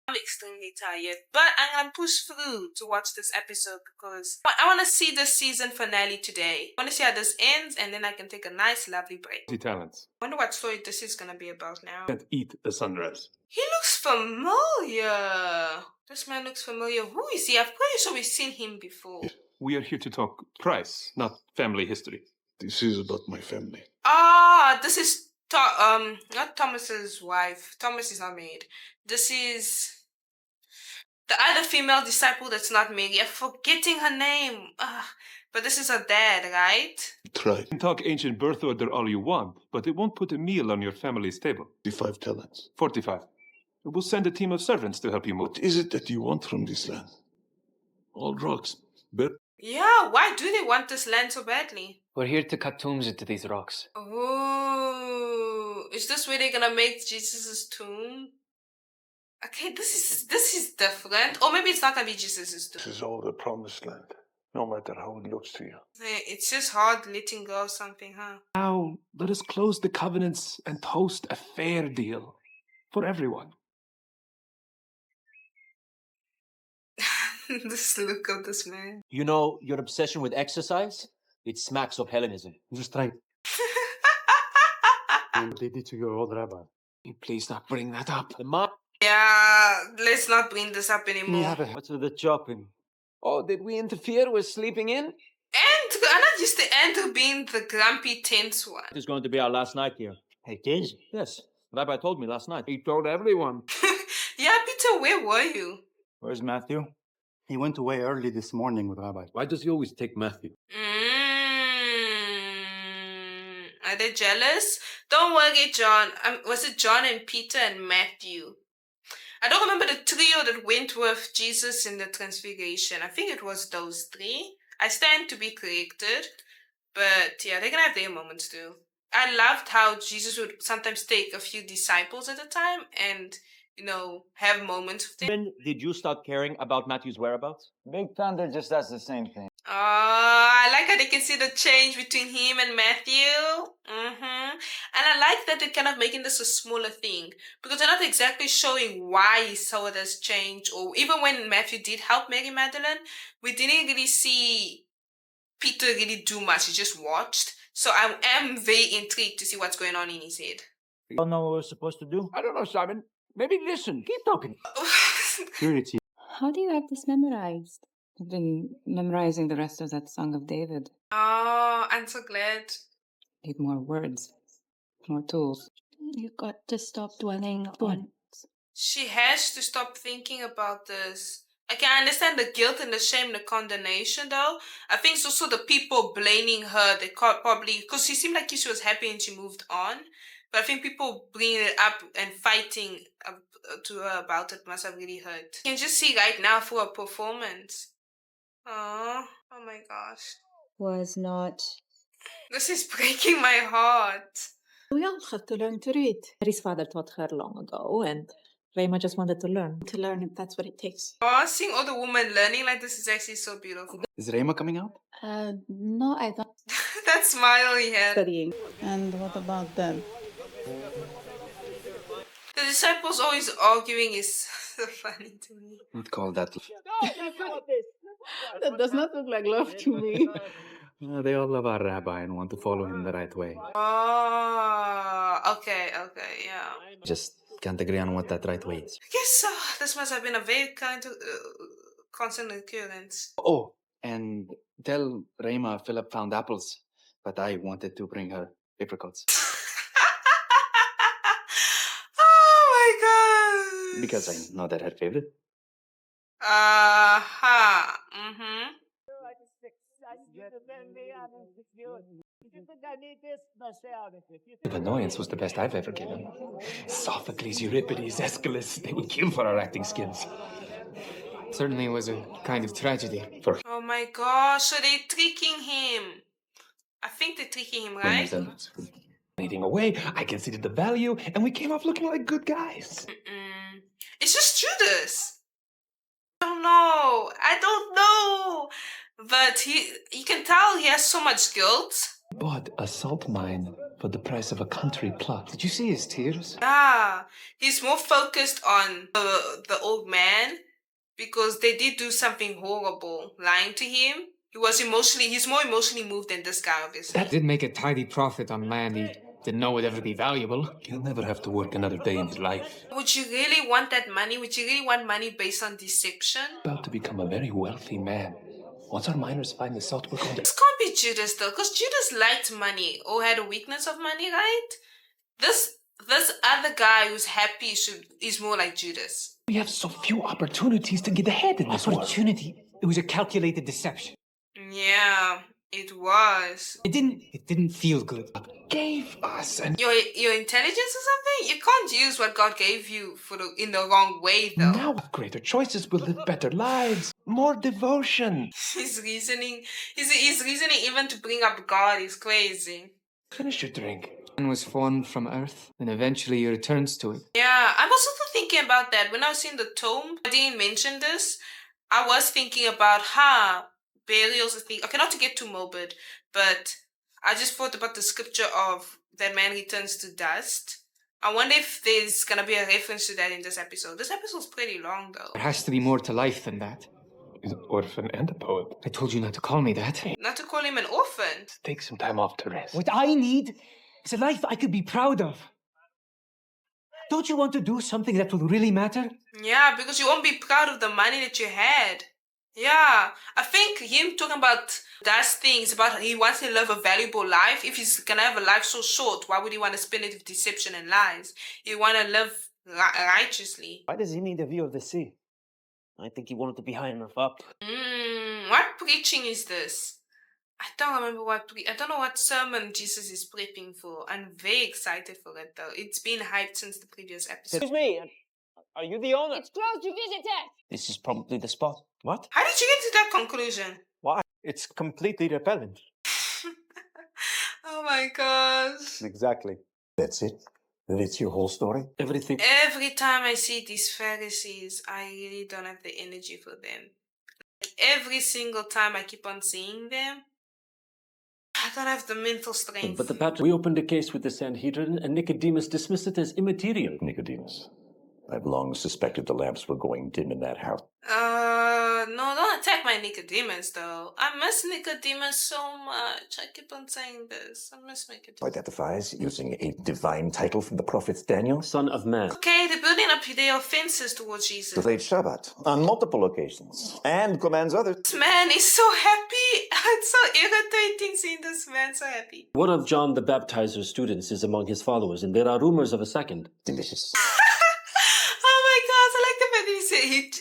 Speaker 1: I'm extremely tired, but I'm gonna push through to watch this episode because I want to see the season finale today. I want to see how this ends, and then I can take a nice, lovely break.
Speaker 13: Talents.
Speaker 1: I wonder what story this is gonna be about now.
Speaker 13: Can't eat the sunrise.
Speaker 1: He looks familiar. This man looks familiar. Who is he? I'm pretty sure we've seen him before.
Speaker 13: We are here to talk price, not family history. This is about my family.
Speaker 1: This is not Thomas's wife. Thomas is not married. This is the other female disciple that's not Mary. I'm forgetting her name. But this is her dad, right?
Speaker 13: Try. You can talk ancient birth order all you want, but it won't put a meal on your family's table. 45 talents. 45. We'll send a team of servants to help you move. What is it that you want from this land? All rocks.
Speaker 1: Yeah, why do they want this land so badly?
Speaker 5: We're here to cut tombs into these rocks.
Speaker 1: Oh, is this where they're gonna make Jesus' tomb? Okay, this is different. Or maybe it's not gonna be Jesus' tomb.
Speaker 13: This is all the promised land, no matter how it looks to you.
Speaker 1: It's just hard letting go of something, huh?
Speaker 13: Now, let us close the covenants and toast a fair deal for everyone.
Speaker 1: This look of this man.
Speaker 14: You know, your obsession with exercise? It smacks of Hellenism.
Speaker 2: Just try. And they did to your old rabbi.
Speaker 5: Please not bring that up.
Speaker 14: The mom.
Speaker 1: Yeah, let's not bring this up anymore.
Speaker 7: What's with the chopping?
Speaker 5: Oh, did we interfere with sleeping in?
Speaker 1: And I'm not used to Andrew being the grumpy tense one.
Speaker 14: This is going to be our last night here.
Speaker 7: Hey, kids.
Speaker 14: Yes, Rabbi told me last night.
Speaker 5: He told everyone.
Speaker 1: Yeah, Peter, where were you?
Speaker 7: Where's Matthew?
Speaker 2: He went away early this morning with Rabbi.
Speaker 3: Why does he always take Matthew?
Speaker 1: Are they jealous? Don't worry, John. Was it John and Peter and Matthew? I don't remember the trio that went with Jesus in the Transfiguration. I think it was those three. I stand to be corrected. But yeah, they're gonna have their moments too. I loved how Jesus would sometimes take a few disciples at a time and, have moments with them.
Speaker 14: When did you start caring about Matthew's whereabouts?
Speaker 7: Big Thunder just does the same thing.
Speaker 1: I like how they can see the change between him and Matthew. And I like that they're kind of making this a smaller thing because they're not exactly showing why he saw it as change, or even when Matthew did help Mary Magdalene, we didn't really see Peter really do much. He just watched. So I am very intrigued to see what's going on in his head.
Speaker 7: You don't know what we're supposed to do?
Speaker 5: I don't know, Simon. Maybe listen.
Speaker 7: Keep talking.
Speaker 2: Purity.
Speaker 10: How do you have this memorized? I've been memorizing the rest of that Song of David.
Speaker 1: Oh, I'm so glad.
Speaker 10: Need more words, more tools.
Speaker 11: You got to stop dwelling on.
Speaker 1: She has to stop thinking about this. I can understand the guilt and the shame, the condemnation, though. I think it's also the people blaming her. They probably, because she seemed like she was happy and she moved on. But I think people bringing it up and fighting to her about it must have really hurt. You can just see right now through her performance. Oh my gosh.
Speaker 15: Was not.
Speaker 1: This is breaking my heart.
Speaker 15: We all have to learn to read. His father taught her long ago, and Rema just wanted to learn. To learn if that's what it takes.
Speaker 1: Oh, seeing all the women learning like this is actually so beautiful.
Speaker 16: Is Rema coming out?
Speaker 15: No, I don't.
Speaker 1: That smile he had.
Speaker 15: Studying. And what about them?
Speaker 1: The disciples always arguing is so funny to me.
Speaker 16: I'd call that.
Speaker 15: That does not look like love to me.
Speaker 16: They all love our rabbi and want to follow him the right way.
Speaker 1: Oh, okay, yeah.
Speaker 16: Just can't agree on what that right way is.
Speaker 1: I guess this must have been a very kind of constant occurrence.
Speaker 16: Oh, and tell Rema Philip found apples, but I wanted to bring her apricots.
Speaker 1: Oh my god!
Speaker 16: Because I know they're her favorite.
Speaker 5: If annoyance was the best I've ever given. Sophocles, Euripides, Aeschylus, they would kill for our acting skills. Certainly was a kind of tragedy.
Speaker 1: Oh my gosh, so they're tricking him. I think they're tricking him, right?
Speaker 5: Leading away, I considered the value, and we came off looking like good guys.
Speaker 1: It's just Judas. I don't know. But you can tell he has so much guilt.
Speaker 5: Bought a salt mine for the price of a country plot. Did you see his tears?
Speaker 1: Yeah, he's more focused on the old man because they did do something horrible, lying to him. He's more emotionally moved than this guy, obviously.
Speaker 5: That did make a tidy profit on land he didn't know would ever be valuable. He'll never have to work another day in his life.
Speaker 1: Would you really want that money? Would you really want money based on deception?
Speaker 5: About to become a very wealthy man. Once our miners find the salt, we're going to...
Speaker 1: This can't be Judas though, because Judas liked money or had a weakness of money, right? This other guy who's happy is more like Judas.
Speaker 5: We have so few opportunities to get ahead in this world. It was a calculated deception.
Speaker 1: Yeah, it was.
Speaker 5: It didn't feel good. Gave us an...
Speaker 1: Your intelligence or something? You can't use what God gave you in the wrong way though.
Speaker 5: Now with greater choices, we'll live better lives. More devotion.
Speaker 1: His reasoning even to bring up God is crazy.
Speaker 5: Finish your drink. Man was formed from earth, and eventually he returns to it.
Speaker 1: Yeah, I was also thinking about that. When I was in the tomb, I didn't mention this. I was thinking about burials and things. Okay, not to get too morbid, but I just thought about the scripture of that man returns to dust. I wonder if there's gonna be a reference to that in this episode. This episode's pretty long though.
Speaker 5: There has to be more to life than that. He's an orphan and a poet. I told you not to call me that.
Speaker 1: Not to call him an orphan.
Speaker 5: Take some time off to rest. What I need is a life I could be proud of. Don't you want to do something that will really matter?
Speaker 1: Yeah, because you won't be proud of the money that you had. Yeah, I think him talking about that thing is about he wants to live a valuable life. If he's gonna have a life so short, why would he want to spend it with deception and lies? He want to live righteously.
Speaker 17: Why does he need a view of the sea? I think he wanted to be high enough up.
Speaker 1: What preaching is this? I don't remember I don't know what sermon Jesus is prepping for. I'm very excited for it though. It's been hyped since the previous episode.
Speaker 17: Excuse me, are you the owner?
Speaker 11: It's closed to visitors.
Speaker 17: This is probably the spot. What?
Speaker 1: How did you get to that conclusion?
Speaker 17: Why? It's completely repellent.
Speaker 1: Oh my gosh.
Speaker 18: Exactly. That's it? That's your whole story?
Speaker 17: Everything.
Speaker 1: Every time I see these Pharisees, I really don't have the energy for them. Every single time I keep on seeing them, I don't have the mental strength.
Speaker 9: But the patriarch, we opened a case with the Sanhedrin, and Nicodemus dismissed it as immaterial.
Speaker 18: Nicodemus, I've long suspected the lamps were going dim in that house.
Speaker 1: No, don't attack my Nicodemus, though. I miss Nicodemus so much. I keep on saying this. I miss Nicodemus.
Speaker 18: Identifies using a divine title from the prophet Daniel.
Speaker 9: Son of man.
Speaker 1: Okay, they're building up their offenses towards Jesus.
Speaker 18: Delayed Shabbat on multiple occasions and commands others.
Speaker 1: This man is so happy. It's so irritating seeing this man so happy.
Speaker 9: One of John the Baptizer's students is among his followers, and there are rumors of a second.
Speaker 18: Delicious.
Speaker 1: Oh my gosh, I like the fact that he's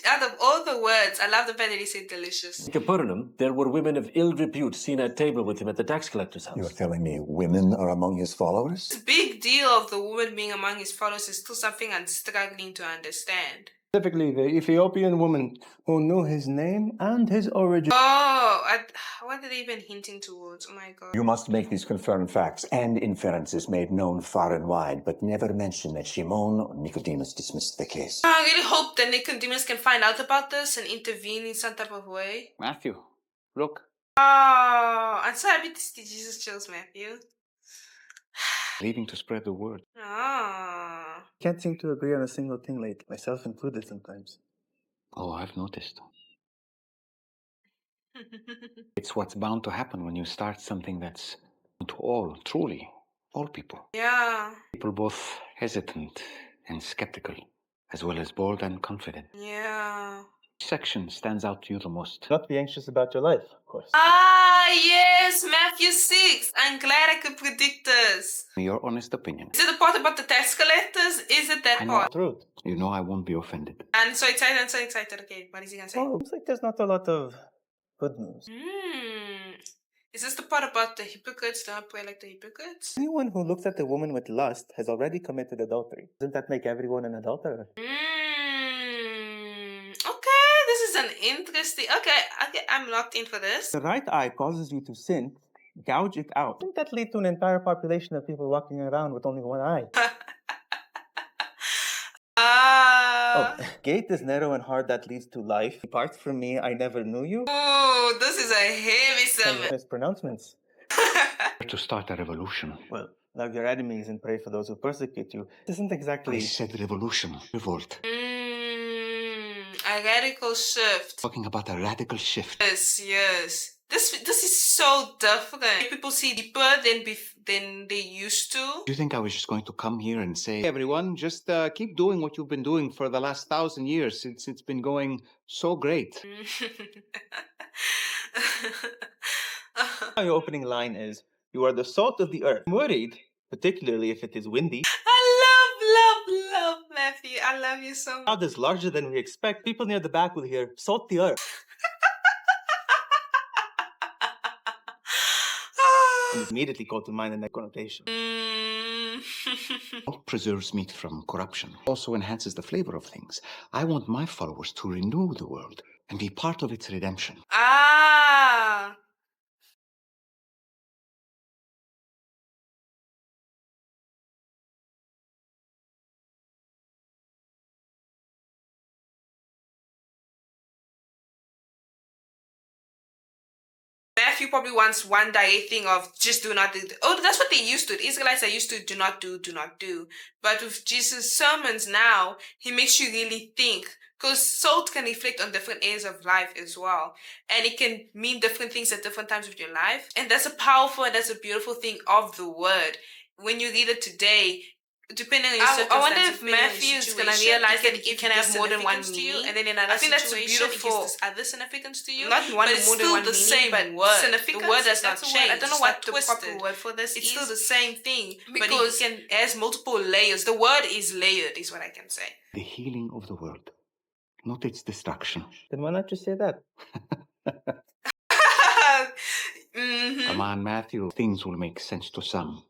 Speaker 1: Out of all the words, I love the fact that he said delicious.
Speaker 9: In Capernaum, there were women of ill repute seen at table with him at the tax collector's house.
Speaker 18: You're telling me women are among his followers?
Speaker 1: This big deal of the woman being among his followers is still something I'm struggling to understand.
Speaker 4: Specifically, the Ethiopian woman who knew his name and his origin.
Speaker 1: What are they even hinting towards? Oh my god.
Speaker 18: You must make these confirmed facts and inferences made known far and wide, but never mention that Shimon or Nicodemus dismissed the case.
Speaker 1: I really hope that Nicodemus can find out about this and intervene in some type of way.
Speaker 6: Matthew, look.
Speaker 1: Oh, I'm so happy to see Jesus chose Matthew.
Speaker 6: Leaving to spread the word.
Speaker 1: Ah.
Speaker 16: Can't seem to agree on a single thing lately, myself included sometimes.
Speaker 6: Oh, I've noticed. It's what's bound to happen when you start something that's to all, truly, all people.
Speaker 1: Yeah.
Speaker 6: People both hesitant and skeptical, as well as bold and confident.
Speaker 1: Yeah.
Speaker 6: Which section stands out to you the most?
Speaker 16: Not be anxious about your life, of course.
Speaker 1: Ah, yes, Matthew 6. I'm glad I could predict this.
Speaker 6: Your honest opinion.
Speaker 1: Is it the part about the tax collectors? Is it that
Speaker 6: I know.
Speaker 1: part?
Speaker 16: Truth.
Speaker 6: You know I won't be offended.
Speaker 1: I'm so excited, I'm so excited. Okay, what is he gonna say?
Speaker 16: Well, it looks like there's not a lot of good news.
Speaker 1: Is this the part about the hypocrites? Don't pray like the hypocrites?
Speaker 16: Anyone who looks at a woman with lust has already committed adultery. Doesn't that make everyone an adulterer?
Speaker 1: Okay, this is an interesting. Okay, I'm locked in for this.
Speaker 16: The right eye causes you to sin, gouge it out. Wouldn't that lead to an entire population of people walking around with only one eye? Gate is narrow and hard that leads to life. Depart from me, I never knew you.
Speaker 1: Oh, this is a heavy sermon.
Speaker 16: Mispronouncements.
Speaker 6: To start a revolution.
Speaker 16: Well, love your enemies and pray for those who persecute you. This isn't exactly...
Speaker 6: I said revolution. Revolt.
Speaker 1: A radical shift.
Speaker 6: Talking about a radical shift.
Speaker 1: Yes. This is so different. People see deeper than they used to.
Speaker 6: Do you think I was just going to come here and say, hey, everyone, just keep doing what you've been doing for the last 1,000 years since it's been going so great?
Speaker 16: Your opening line is, you are the salt of the earth. I'm worried, particularly if it is windy.
Speaker 1: love, Matthew. I love you so much.
Speaker 16: Crowd is larger than we expect. People near the back will hear, salt the earth. And immediately call to mind in that connotation.
Speaker 6: Salt preserves meat from corruption. Also enhances the flavor of things. I want my followers to renew the world and be part of its redemption.
Speaker 1: Ah. Matthew probably wants one direct thing of just do not do. Oh, that's what they used to. The Israelites are used to do not do. But with Jesus' sermons now, he makes you really think. Because salt can reflect on different areas of life as well. And it can mean different things at different times of your life. And that's a powerful and that's a beautiful thing of the word. When you read it today, depending on your circumstances, I wonder if Matthew is going to realize that it can have more than one meaning. And then in another situation, it gives other significance to you. Not one but it's more still than one the same meaning, word. The word does not change. I don't know what the proper word for this is. It's still the same thing. Because it has multiple layers. The word is layered, is what I can say.
Speaker 6: The healing of the world, not its destruction.
Speaker 16: Then why not just say that?
Speaker 6: Come on, Matthew. Things will make sense to some,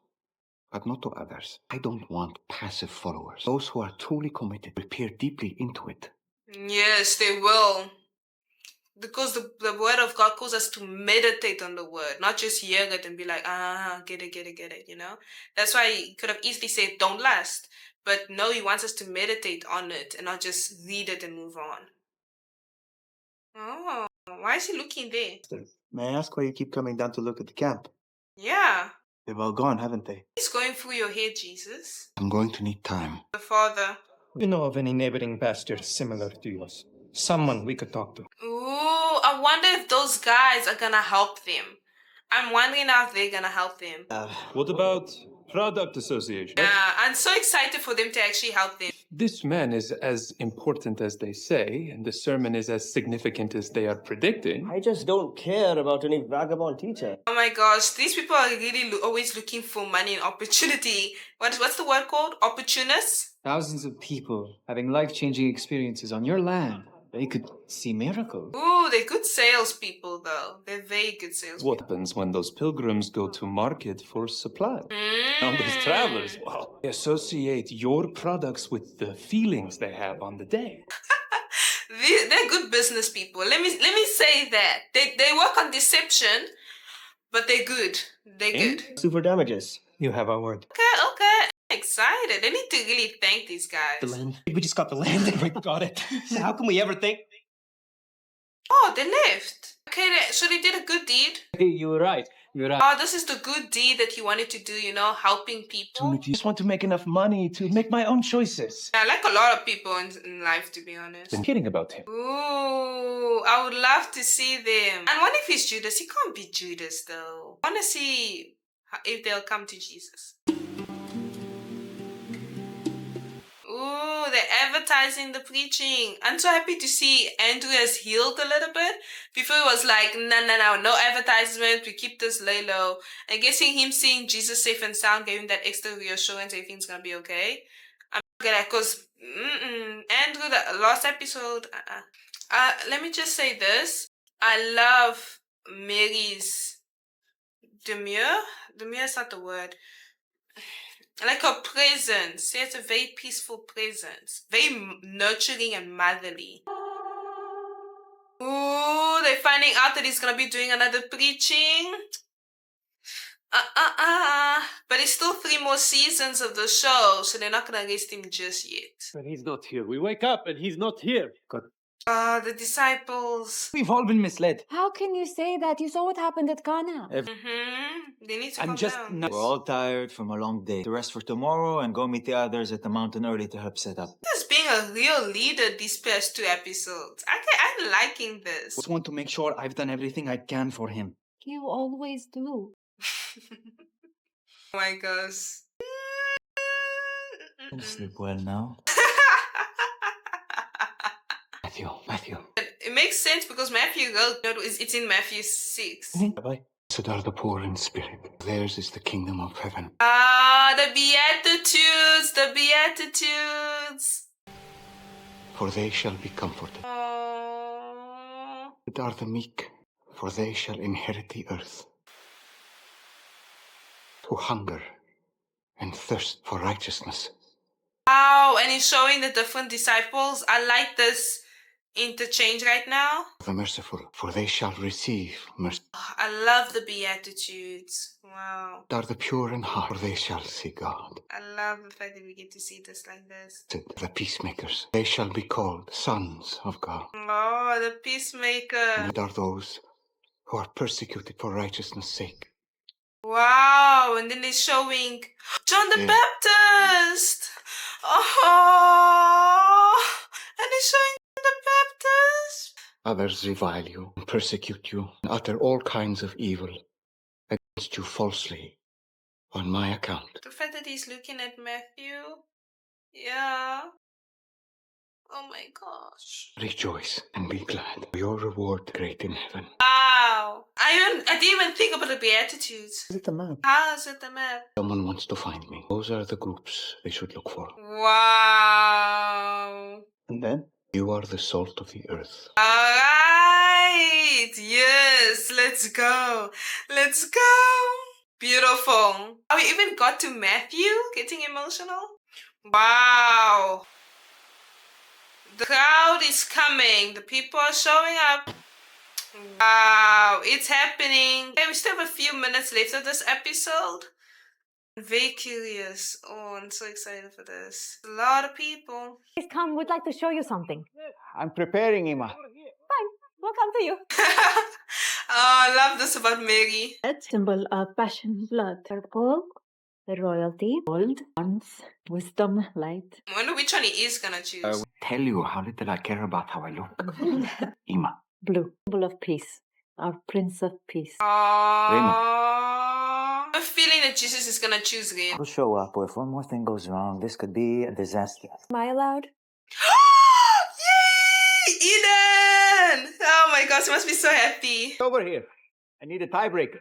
Speaker 6: but not to others. I don't want passive followers. Those who are truly committed will peer deeply into it.
Speaker 1: Yes, they will. Because the word of God calls us to meditate on the word, not just hear it and be like, get it, you know? That's why he could have easily said, don't lust. But no, he wants us to meditate on it and not just read it and move on. Oh, why is he looking there?
Speaker 16: May I ask why you keep coming down to look at the camp?
Speaker 1: Yeah.
Speaker 16: They've all gone, haven't they?
Speaker 1: It's going through your head, Jesus.
Speaker 6: I'm going to need time.
Speaker 1: The Father.
Speaker 19: Do you know of any neighboring pastors similar to yours? Someone we could talk to.
Speaker 1: Ooh, I wonder if those guys are gonna help them. I'm wondering how they're gonna help them.
Speaker 13: What about product association?
Speaker 1: I'm so excited for them to actually help them.
Speaker 19: This man is as important as they say, and the sermon is as significant as they are predicting.
Speaker 17: I just don't care about any vagabond teacher.
Speaker 1: Oh my gosh, these people are really always looking for money and opportunity. What's the word called? Opportunists?
Speaker 5: Thousands of people having life-changing experiences on your land. They could see miracles.
Speaker 1: Ooh, they're good salespeople, though. They're very good salespeople.
Speaker 19: What happens when those pilgrims go to market for supplies? And those travelers, well, they associate your products with the feelings they have on the day.
Speaker 1: They're good business people. Let me say that. They work on deception, but they're good. They're good.
Speaker 16: Super damages. You have our word.
Speaker 1: Okay. I'm excited. I need to really thank these guys.
Speaker 16: The land. We just got the land. We got it. How can we ever think?
Speaker 1: Oh, they left. Okay, so they did a good deed.
Speaker 5: You were right. You were right.
Speaker 1: Oh, this is the good deed that you wanted to do, helping people.
Speaker 16: I just want to make enough money to make my own choices.
Speaker 1: I like a lot of people in life, to be honest.
Speaker 19: Been kidding about him.
Speaker 1: Ooh, I would love to see them. And what if he's Judas? He can't be Judas, though. I want to see if they'll come to Jesus. Ooh, they're advertising the preaching. I'm so happy to see Andrew has healed a little bit. Before it was like, no advertisement. We keep this lay low. I'm guessing him seeing Jesus safe and sound gave him that extra reassurance everything's gonna be okay. I'm gonna, cause Andrew, the last episode. Let me just say this. I love Mary's demure. Demure is not the word. Like her presence. She has a very peaceful presence. Very nurturing and motherly. Ooh, they're finding out that he's gonna be doing another preaching. But it's still 3 more seasons of the show, so they're not gonna arrest him just yet.
Speaker 3: But he's not here. We wake up and he's not here. God.
Speaker 1: The disciples.
Speaker 16: We've all been misled.
Speaker 10: How can you say that? You saw what happened at Cana.
Speaker 1: They need to
Speaker 16: I'm
Speaker 1: calm
Speaker 16: just
Speaker 1: down.
Speaker 7: We're all tired from a long day. To rest for tomorrow and go meet the others at the mountain early to help set up.
Speaker 1: Just being a real leader these past 2 episodes. I'm liking this.
Speaker 16: Just want to make sure I've done everything I can for him.
Speaker 10: You always do.
Speaker 1: Oh my gosh.
Speaker 7: I'll sleep well now.
Speaker 6: Matthew.
Speaker 1: It makes sense because Matthew wrote, it's in Matthew 6.
Speaker 6: Rabbi, blessed are the poor in spirit. Theirs is the kingdom of heaven.
Speaker 1: The Beatitudes, the Beatitudes.
Speaker 6: For they shall be comforted. Blessed are the meek, for they shall inherit the earth. Who hunger and thirst for righteousness.
Speaker 1: Wow, and he's showing the different disciples. I like this interchange right now.
Speaker 6: The merciful, for they shall receive mercy.
Speaker 1: I love the Beatitudes. Wow.
Speaker 6: Are the pure in heart, for they shall see God.
Speaker 1: I love the fact that we get to see this like this.
Speaker 6: The peacemakers, they shall be called sons of God.
Speaker 1: Oh, the peacemaker.
Speaker 6: And are those who are persecuted for righteousness' sake.
Speaker 1: Wow, and then they're showing John the Baptist. Oh, and they're showing John the Baptist.
Speaker 6: Others revile you, and persecute you, and utter all kinds of evil against you falsely on my account.
Speaker 1: The fact that he's looking at Matthew. Yeah. Oh my gosh.
Speaker 6: Rejoice and be glad. Your reward great in heaven.
Speaker 1: Wow. I didn't even think about the Beatitudes.
Speaker 6: Is it the map?
Speaker 1: How is it the map?
Speaker 6: Someone wants to find me. Those are the groups they should look for.
Speaker 1: Wow.
Speaker 6: And then? You are the salt of the earth.
Speaker 1: Alright. Yes. Let's go. Let's go. Beautiful. Oh, we even got to Matthew getting emotional. Wow. The crowd is coming. The people are showing up. Wow, it's happening. Okay, we still have a few minutes left of this episode. I'm very curious. Oh, I'm so excited for this. A lot of people.
Speaker 15: Please come, we'd like to show you something.
Speaker 7: I'm preparing, Ima.
Speaker 15: Fine, we'll come to you.
Speaker 1: Oh, I love this about Mary.
Speaker 15: Symbol of passion, blood. Purple, the royalty. Gold, arms, wisdom, light.
Speaker 1: I wonder which one he is gonna choose.
Speaker 6: I will tell you how little I care about how I look. Ima.
Speaker 15: Blue, symbol of peace. Our Prince of Peace.
Speaker 1: I'm feeling that Jesus is gonna choose red.
Speaker 7: We'll show up, or if one more thing goes wrong, this could be a disaster.
Speaker 15: Am I allowed?
Speaker 1: Yay! Eden! Oh my gosh, he must be so happy.
Speaker 7: Over here. I need a tiebreaker.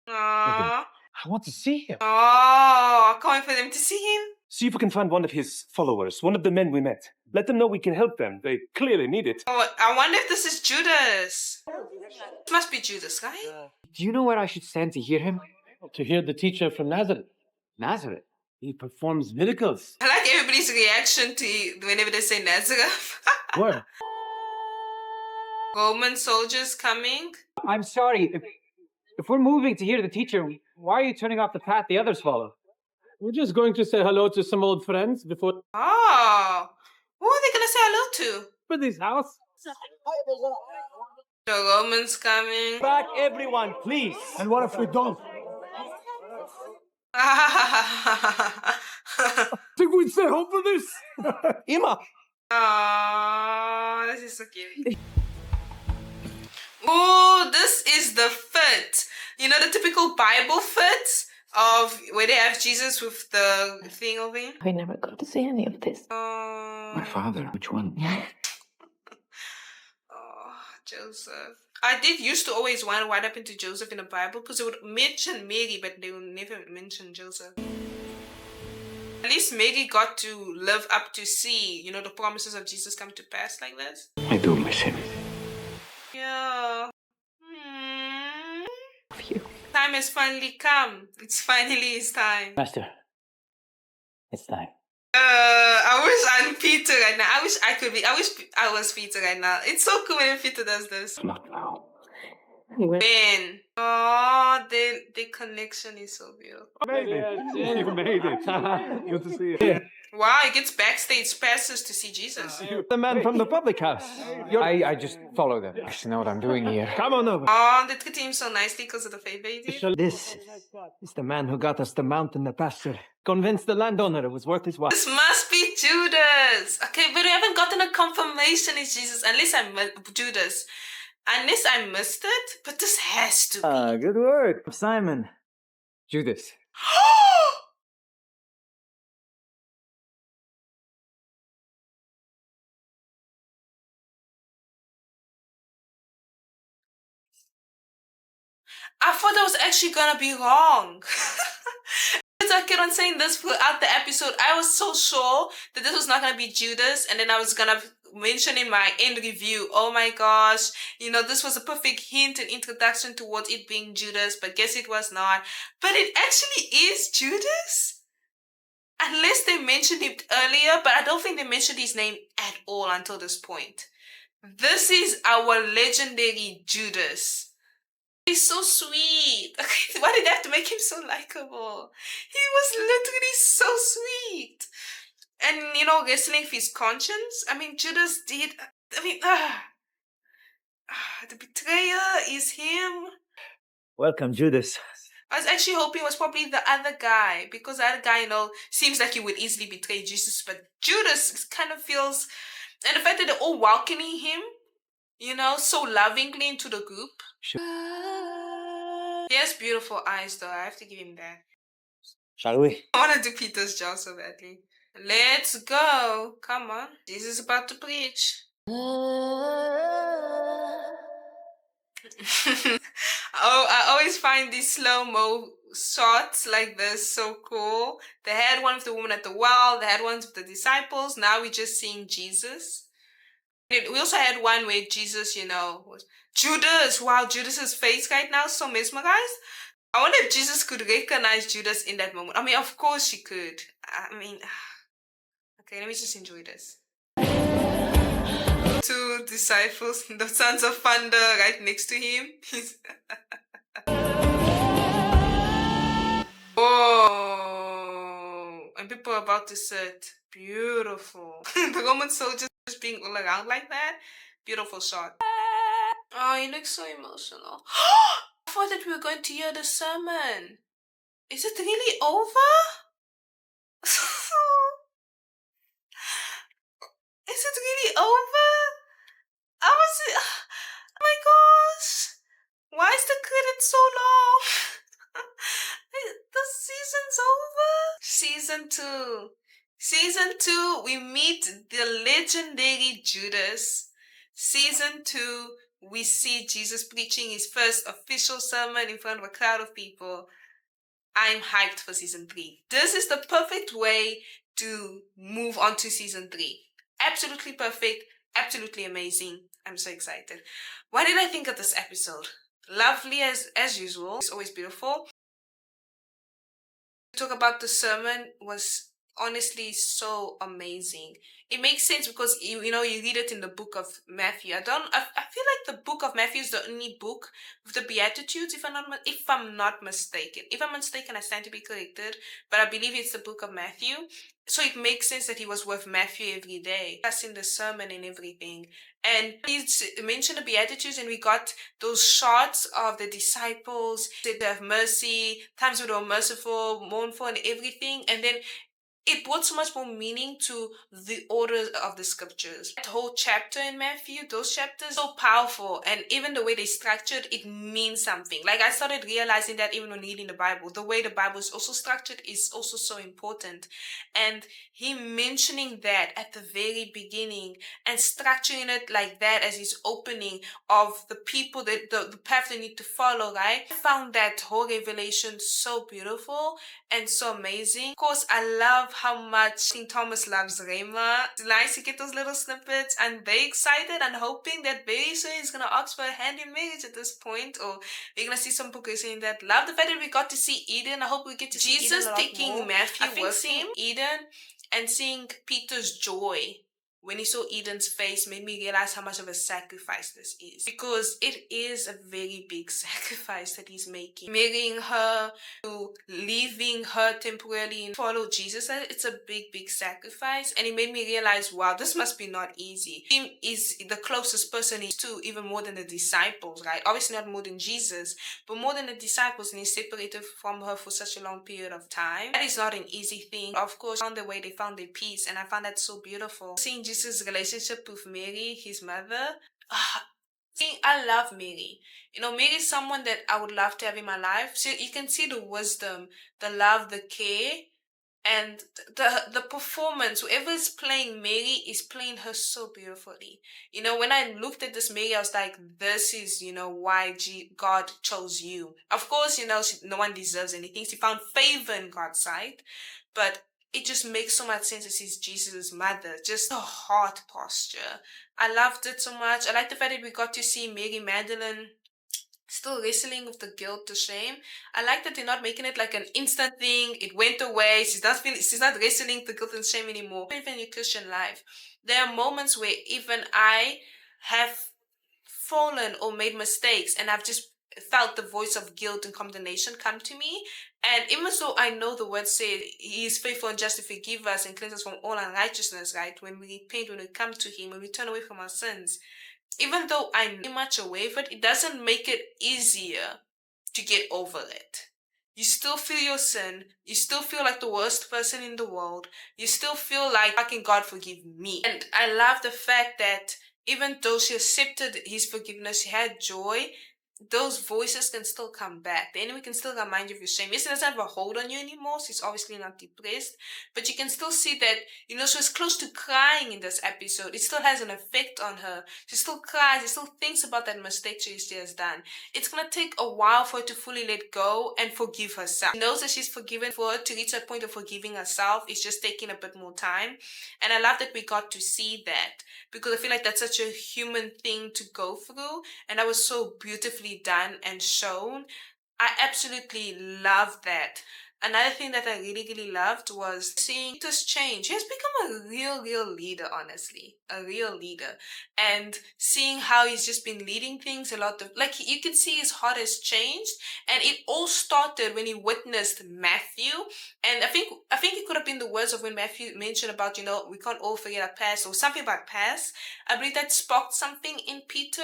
Speaker 1: Aww.
Speaker 16: I want to see him.
Speaker 1: Oh, I can't wait for them to see him.
Speaker 19: See if we can find one of his followers, one of the men we met. Let them know we can help them. They clearly need it.
Speaker 1: Oh, I wonder if this is Judas. It must be Judas, right?
Speaker 5: Do you know where I should stand to hear him?
Speaker 19: To hear the teacher from Nazareth.
Speaker 5: Nazareth?
Speaker 19: He performs miracles.
Speaker 1: I like everybody's reaction to whenever they say Nazareth.
Speaker 19: Where?
Speaker 1: Roman soldiers coming.
Speaker 5: I'm sorry. If we're moving to hear the teacher, why are you turning off the path the others follow?
Speaker 19: We're just going to say hello to some old friends before...
Speaker 1: Oh, who are they gonna say hello to?
Speaker 19: For this house.
Speaker 1: The Romans coming.
Speaker 17: Back, everyone, please.
Speaker 4: And what if we don't?
Speaker 19: Think we'd stay home for this?
Speaker 17: Ima!
Speaker 1: Oh, this is so cute. Oh, this is the fit. You know, the typical Bible fit of where they have Jesus with the thing over him.
Speaker 15: I never got to see any of this.
Speaker 6: My father, which one?
Speaker 1: Oh, Joseph. I did used to always wonder what happened to Joseph in the Bible because they would mention Mary, but they would never mention Joseph. At least Mary got to live up to see, you know, the promises of Jesus come to pass like this.
Speaker 6: I do miss him.
Speaker 1: Yeah. Time has finally come. It's finally his time.
Speaker 7: Master, it's time.
Speaker 1: I wish I'm Peter right now. I wish I could be. I wish I was Peter right now. It's so cool when Peter does this.
Speaker 6: Not now.
Speaker 1: Ben. Oh, the connection is so beautiful.
Speaker 19: You made it. Good to see you.
Speaker 1: Wow, he gets backstage passes to see Jesus.
Speaker 19: The man from the public house.
Speaker 5: I just follow them. I should know what I'm doing here.
Speaker 19: Come on over.
Speaker 1: Oh, they treat him so nicely because of the faith baby.
Speaker 20: This is the man who got us the mount and the pasture. Convinced the landowner it was worth his while.
Speaker 1: This must be Judas. Okay, but we haven't gotten a confirmation it's Jesus unless Judas. Unless I missed it, but this has to be.
Speaker 20: Good work, Simon.
Speaker 5: Judas.
Speaker 1: I thought I was actually gonna be wrong. As I kept on saying this throughout the episode, I was so sure that this was not gonna be Judas, and then I was gonna mention in my end review, oh my gosh, you know, this was a perfect hint and introduction towards it being Judas, but guess it was not. But it actually is Judas? Unless they mentioned it earlier, but I don't think they mentioned his name at all until this point. This is our legendary Judas. He's so sweet. Why did they have to make him so likable? He was literally so sweet. And, you know, wrestling for his conscience. I mean, Judas did... the betrayer is him.
Speaker 20: Welcome, Judas.
Speaker 1: I was actually hoping it was probably the other guy. Because the other guy, you know, seems like he would easily betray Jesus. But Judas kind of feels... And the fact that they're all welcoming him, you know, so lovingly into the group.
Speaker 20: Sure.
Speaker 1: He has beautiful eyes, though. I have to give him that.
Speaker 20: Shall we?
Speaker 1: I want to do Peter's job so badly. Let's go. Come on. Jesus is about to preach. Oh, I always find these slow-mo shots like this so cool. They had one with the woman at the well. They had ones with the disciples. Now we're just seeing Jesus. We also had one where Jesus, you know, was Judas. Wow, Judas's face right now is so mesmerized. I wonder if Jesus could recognize Judas in that moment. I mean, of course she could. I mean, okay, let me just enjoy this. Two disciples, the sons of thunder right next to him. Whoa. And people are about to sit. Beautiful. The Roman soldiers just being all around like that. Beautiful shot. Oh, he looks so emotional. I thought that we were going to hear the sermon. Is it really over? Is it really over? Oh my gosh. Why is the credit so long? The season's over. Season 2. Season 2, we meet the legendary Judas. Season 2, we see Jesus preaching his first official sermon in front of a crowd of people. I'm hyped for season 3. This is the perfect way to move on to season 3. Absolutely perfect, absolutely amazing. I'm so excited. What did I think of this episode? Lovely as usual. It's always beautiful. Talk about the sermon was honestly so amazing. It makes sense because you read it in the book of Matthew. I feel like the book of Matthew is the only book with the Beatitudes, if I'm not mistaken. If I'm mistaken, I stand to be corrected, but I believe it's the book of Matthew. So it makes sense that he was with Matthew every day, discussing the sermon and everything. And he's mentioned the Beatitudes, and we got those shots of the disciples, said they have mercy, times when they were merciful, mournful, and everything. And then it brought so much more meaning to the order of the scriptures. That whole chapter in Matthew, those chapters, so powerful. And even the way they structured, it means something. Like I started realizing that even when reading the Bible, the way the Bible is also structured is also so important. And him mentioning that at the very beginning and structuring it like that as his opening of the people that the path they need to follow, right? I found that whole revelation so beautiful and so amazing. Of course, I love how much King Thomas loves Rema. It's nice to get those little snippets. I'm very excited and hoping that very soon he's gonna ask for a hand in marriage at this point, or we're gonna see some progression in that. Love the fact that we got to see Eden. I hope we get to see Jesus Eden taking Matthew. I think seeing Eden and seeing Peter's joy when he saw Eden's face made me realize how much of a sacrifice this is. Because it is a very big sacrifice that he's making. Marrying her, to leaving her temporarily and follow Jesus, it's a big, big sacrifice. And it made me realize, wow, this must be not easy. Him is the closest person to, even more than the disciples, right? Obviously not more than Jesus, but more than the disciples, and he's separated from her for such a long period of time. That is not an easy thing. Of course, found their way, they found their peace, and I found that so beautiful. Seeing Jesus' relationship with Mary, his mother, I love Mary. Mary is someone that I would love to have in my life. So you can see the wisdom, the love, the care, and the performance. Whoever is playing Mary is playing her so beautifully. When I looked at this Mary, I was like, this is, why God chose you. Of course, no one deserves anything. She found favor in God's sight, but it just makes so much sense to see Jesus' mother. Just a heart posture. I loved it so much. I like the fact that we got to see Mary Magdalene still wrestling with the guilt, the shame. I like that they're not making it like an instant thing. It went away. She's not wrestling with the guilt and shame anymore. Even in your Christian life, there are moments where even I have fallen or made mistakes, and I've just felt the voice of guilt and condemnation come to me. And even though I know the word said he is faithful and just to forgive us and cleanse us from all unrighteousness, right? When we repent, when we come to him, when we turn away from our sins, even though I'm very much aware of it, it doesn't make it easier to get over it. You still feel your sin. You still feel like the worst person in the world. You still feel like, how can God forgive me? And I love the fact that even though she accepted his forgiveness, she had joy, those voices can still come back. The enemy can still remind you of your shame. Yes, it doesn't have a hold on you anymore. She's obviously not depressed. But you can still see that, she was close to crying in this episode. It still has an effect on her. She still cries. She still thinks about that mistake she has done. It's going to take a while for her to fully let go and forgive herself. She knows that she's forgiven. For her to reach that point of forgiving herself, it's just taking a bit more time. And I love that we got to see that, because I feel like that's such a human thing to go through. And that was so beautifully done and shown. I absolutely love that. Another thing that I really, really loved was seeing this change. He has become a real leader, honestly. A real leader. And seeing how he's just been leading things a lot of, like, you can see his heart has changed. And it all started when he witnessed Matthew. And I think it could have been the words of when Matthew mentioned about, we can't all forget our past, or something about past. I believe that sparked something in Peter,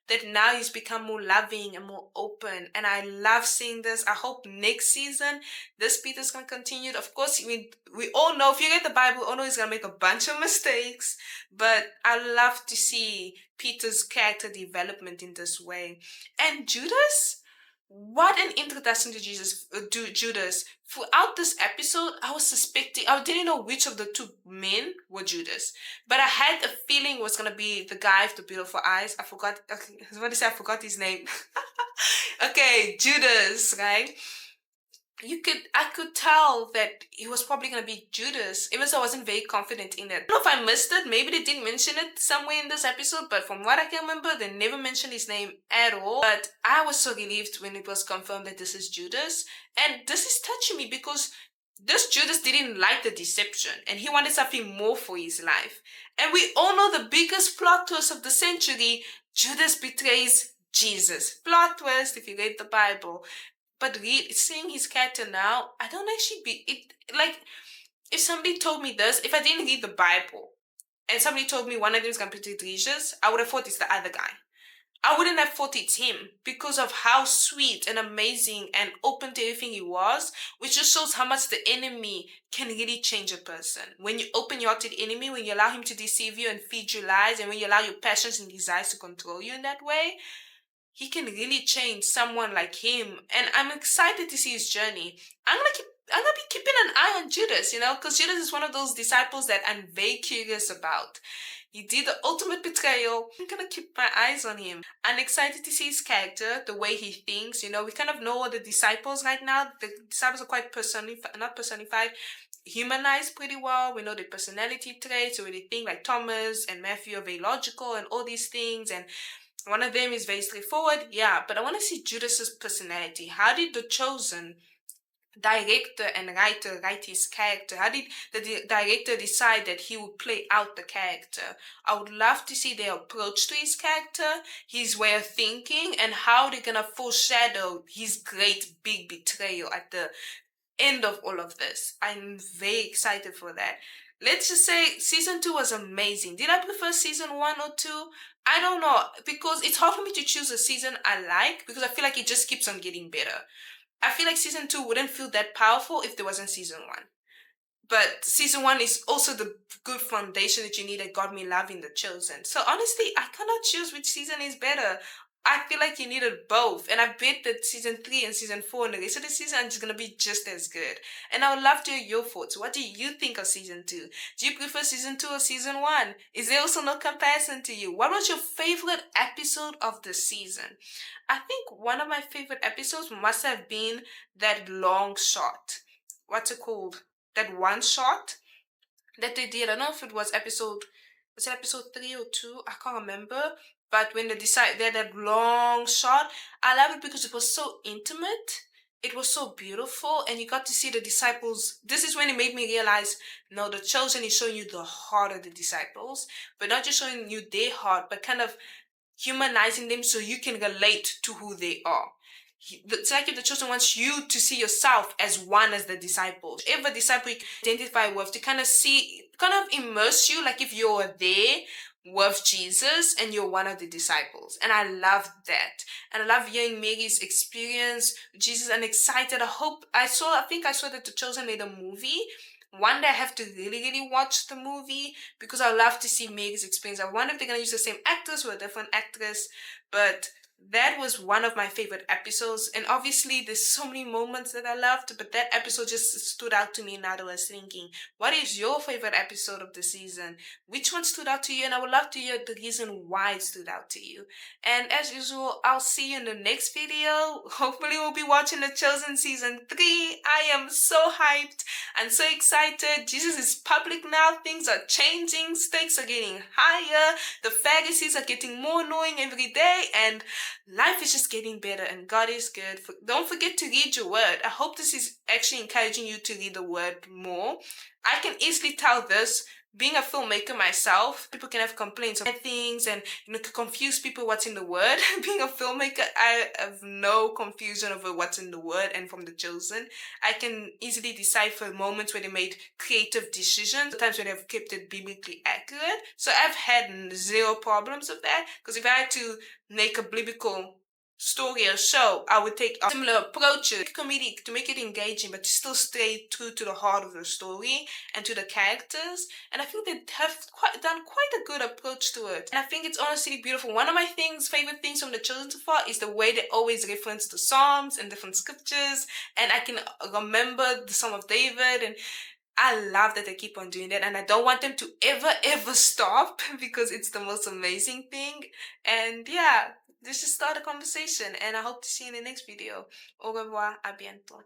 Speaker 1: that now he's become more loving and more open. And I love seeing this. I hope next season this Peter's going to continue. Of course, we all know, if you read the Bible, we all know he's going to make a bunch of mistakes. But I love to see Peter's character development in this way. And Judas? What an introduction to Judas. Throughout this episode, I was suspecting, I didn't know which of the two men were Judas, but I had a feeling it was going to be the guy with the beautiful eyes. I forgot his name. Okay, Judas, right? I could tell that he was probably gonna be Judas, even though I wasn't very confident in it. I don't know if I missed it, maybe they didn't mention it somewhere in this episode, but from what I can remember, they never mentioned his name at all. But I was so relieved when it was confirmed that this is Judas. And this is touching me because this Judas didn't like the deception and he wanted something more for his life. And we all know the biggest plot twist of the century, Judas betrays Jesus. Plot twist if you read the Bible. But seeing his character now, I don't actually be it like if somebody told me this, if I didn't read the Bible and somebody told me one of them is gonna betray Jesus, I would have thought it's the other guy. I wouldn't have thought it's him because of how sweet and amazing and open to everything he was, which just shows how much the enemy can really change a person. When you open your heart to the enemy, when you allow him to deceive you and feed you lies, and when you allow your passions and desires to control you in that way, he can really change someone like him. And I'm excited to see his journey. I'm gonna be keeping an eye on Judas, because Judas is one of those disciples that I'm very curious about. He did the ultimate betrayal. I'm gonna keep my eyes on him. I'm excited to see his character, the way he thinks. We kind of know the disciples right now. The disciples are quite not personified, humanized pretty well. We know their personality traits, so they think like Thomas and Matthew are very logical and all these things. And one of them is very straightforward, yeah, but I want to see Judas's personality. How did the chosen director and writer write his character? How did the director decide that he would play out the character? I would love to see their approach to his character, his way of thinking, and how they're gonna foreshadow his great big betrayal at the end of all of this. I'm very excited for that. Let's just say season 2 was amazing. Did I prefer season 1 or 2? I don't know, because it's hard for me to choose a season I like because I feel like it just keeps on getting better. I feel like season 2 wouldn't feel that powerful if there wasn't season 1. But season 1 is also the good foundation that you need that got me loving The Chosen. So honestly, I cannot choose which season is better. I feel like you needed both. And I bet that season 3 and season 4 and the rest of the season are just going to be just as good. And I would love to hear your thoughts. What do you think of season 2? Do you prefer season 2 or season 1? Is there also no comparison to you? What was your favorite episode of the season? I think one of my favorite episodes must have been that long shot. What's it called? That one shot that they did. I don't know if it was episode 3 or 2? I can't remember. But when they had that long shot, I love it because it was so intimate. It was so beautiful, and you got to see the disciples. This is when it made me realize, no, The Chosen is showing you the heart of the disciples, but not just showing you their heart, but kind of humanizing them so you can relate to who they are. It's like if The Chosen wants you to see yourself as one as the disciples. Every disciple you can identify with, to kind of immerse you, like if you're there with Jesus and you're one of the disciples. And I love that. And I love hearing Mary's experience with Jesus. I'm excited. I think I saw that The Chosen made a movie. One day I have to really, really watch the movie because I love to see Mary's experience. I wonder if they're going to use the same actress or a different actress, but that was one of my favorite episodes. And obviously there's so many moments that I loved, but that episode just stood out to me now that I was thinking, what is your favorite episode of the season? Which one stood out to you? And I would love to hear the reason why it stood out to you. And as usual, I'll see you in the next video. Hopefully we'll be watching The Chosen season 3. I am so hyped and so excited. Jesus is public now. Things are changing. Stakes are getting higher. The Pharisees are getting more annoying every day. And life is just getting better, and God is good. Don't forget to read your word. I hope this is actually encouraging you to read the word more. I can easily tell this. Being a filmmaker myself, people can have complaints of things and confuse people what's in the word. Being a filmmaker, I have no confusion over what's in the word and from The Chosen. I can easily decipher moments where they made creative decisions, times where they've kept it biblically accurate. So I've had zero problems with that, because if I had to make a biblical story or show, I would take a similar approach, comedic, to make it engaging, but to still stay true to the heart of the story and to the characters. And I feel they have done quite a good approach to it. And I think it's honestly beautiful. One of my favorite things from The Chosen so far is the way they always reference the Psalms and different scriptures. And I can remember the Psalm of David, and I love that they keep on doing that, and I don't want them to ever stop because it's the most amazing thing. And yeah, let's just start a conversation, and I hope to see you in the next video. Au revoir, à bientôt.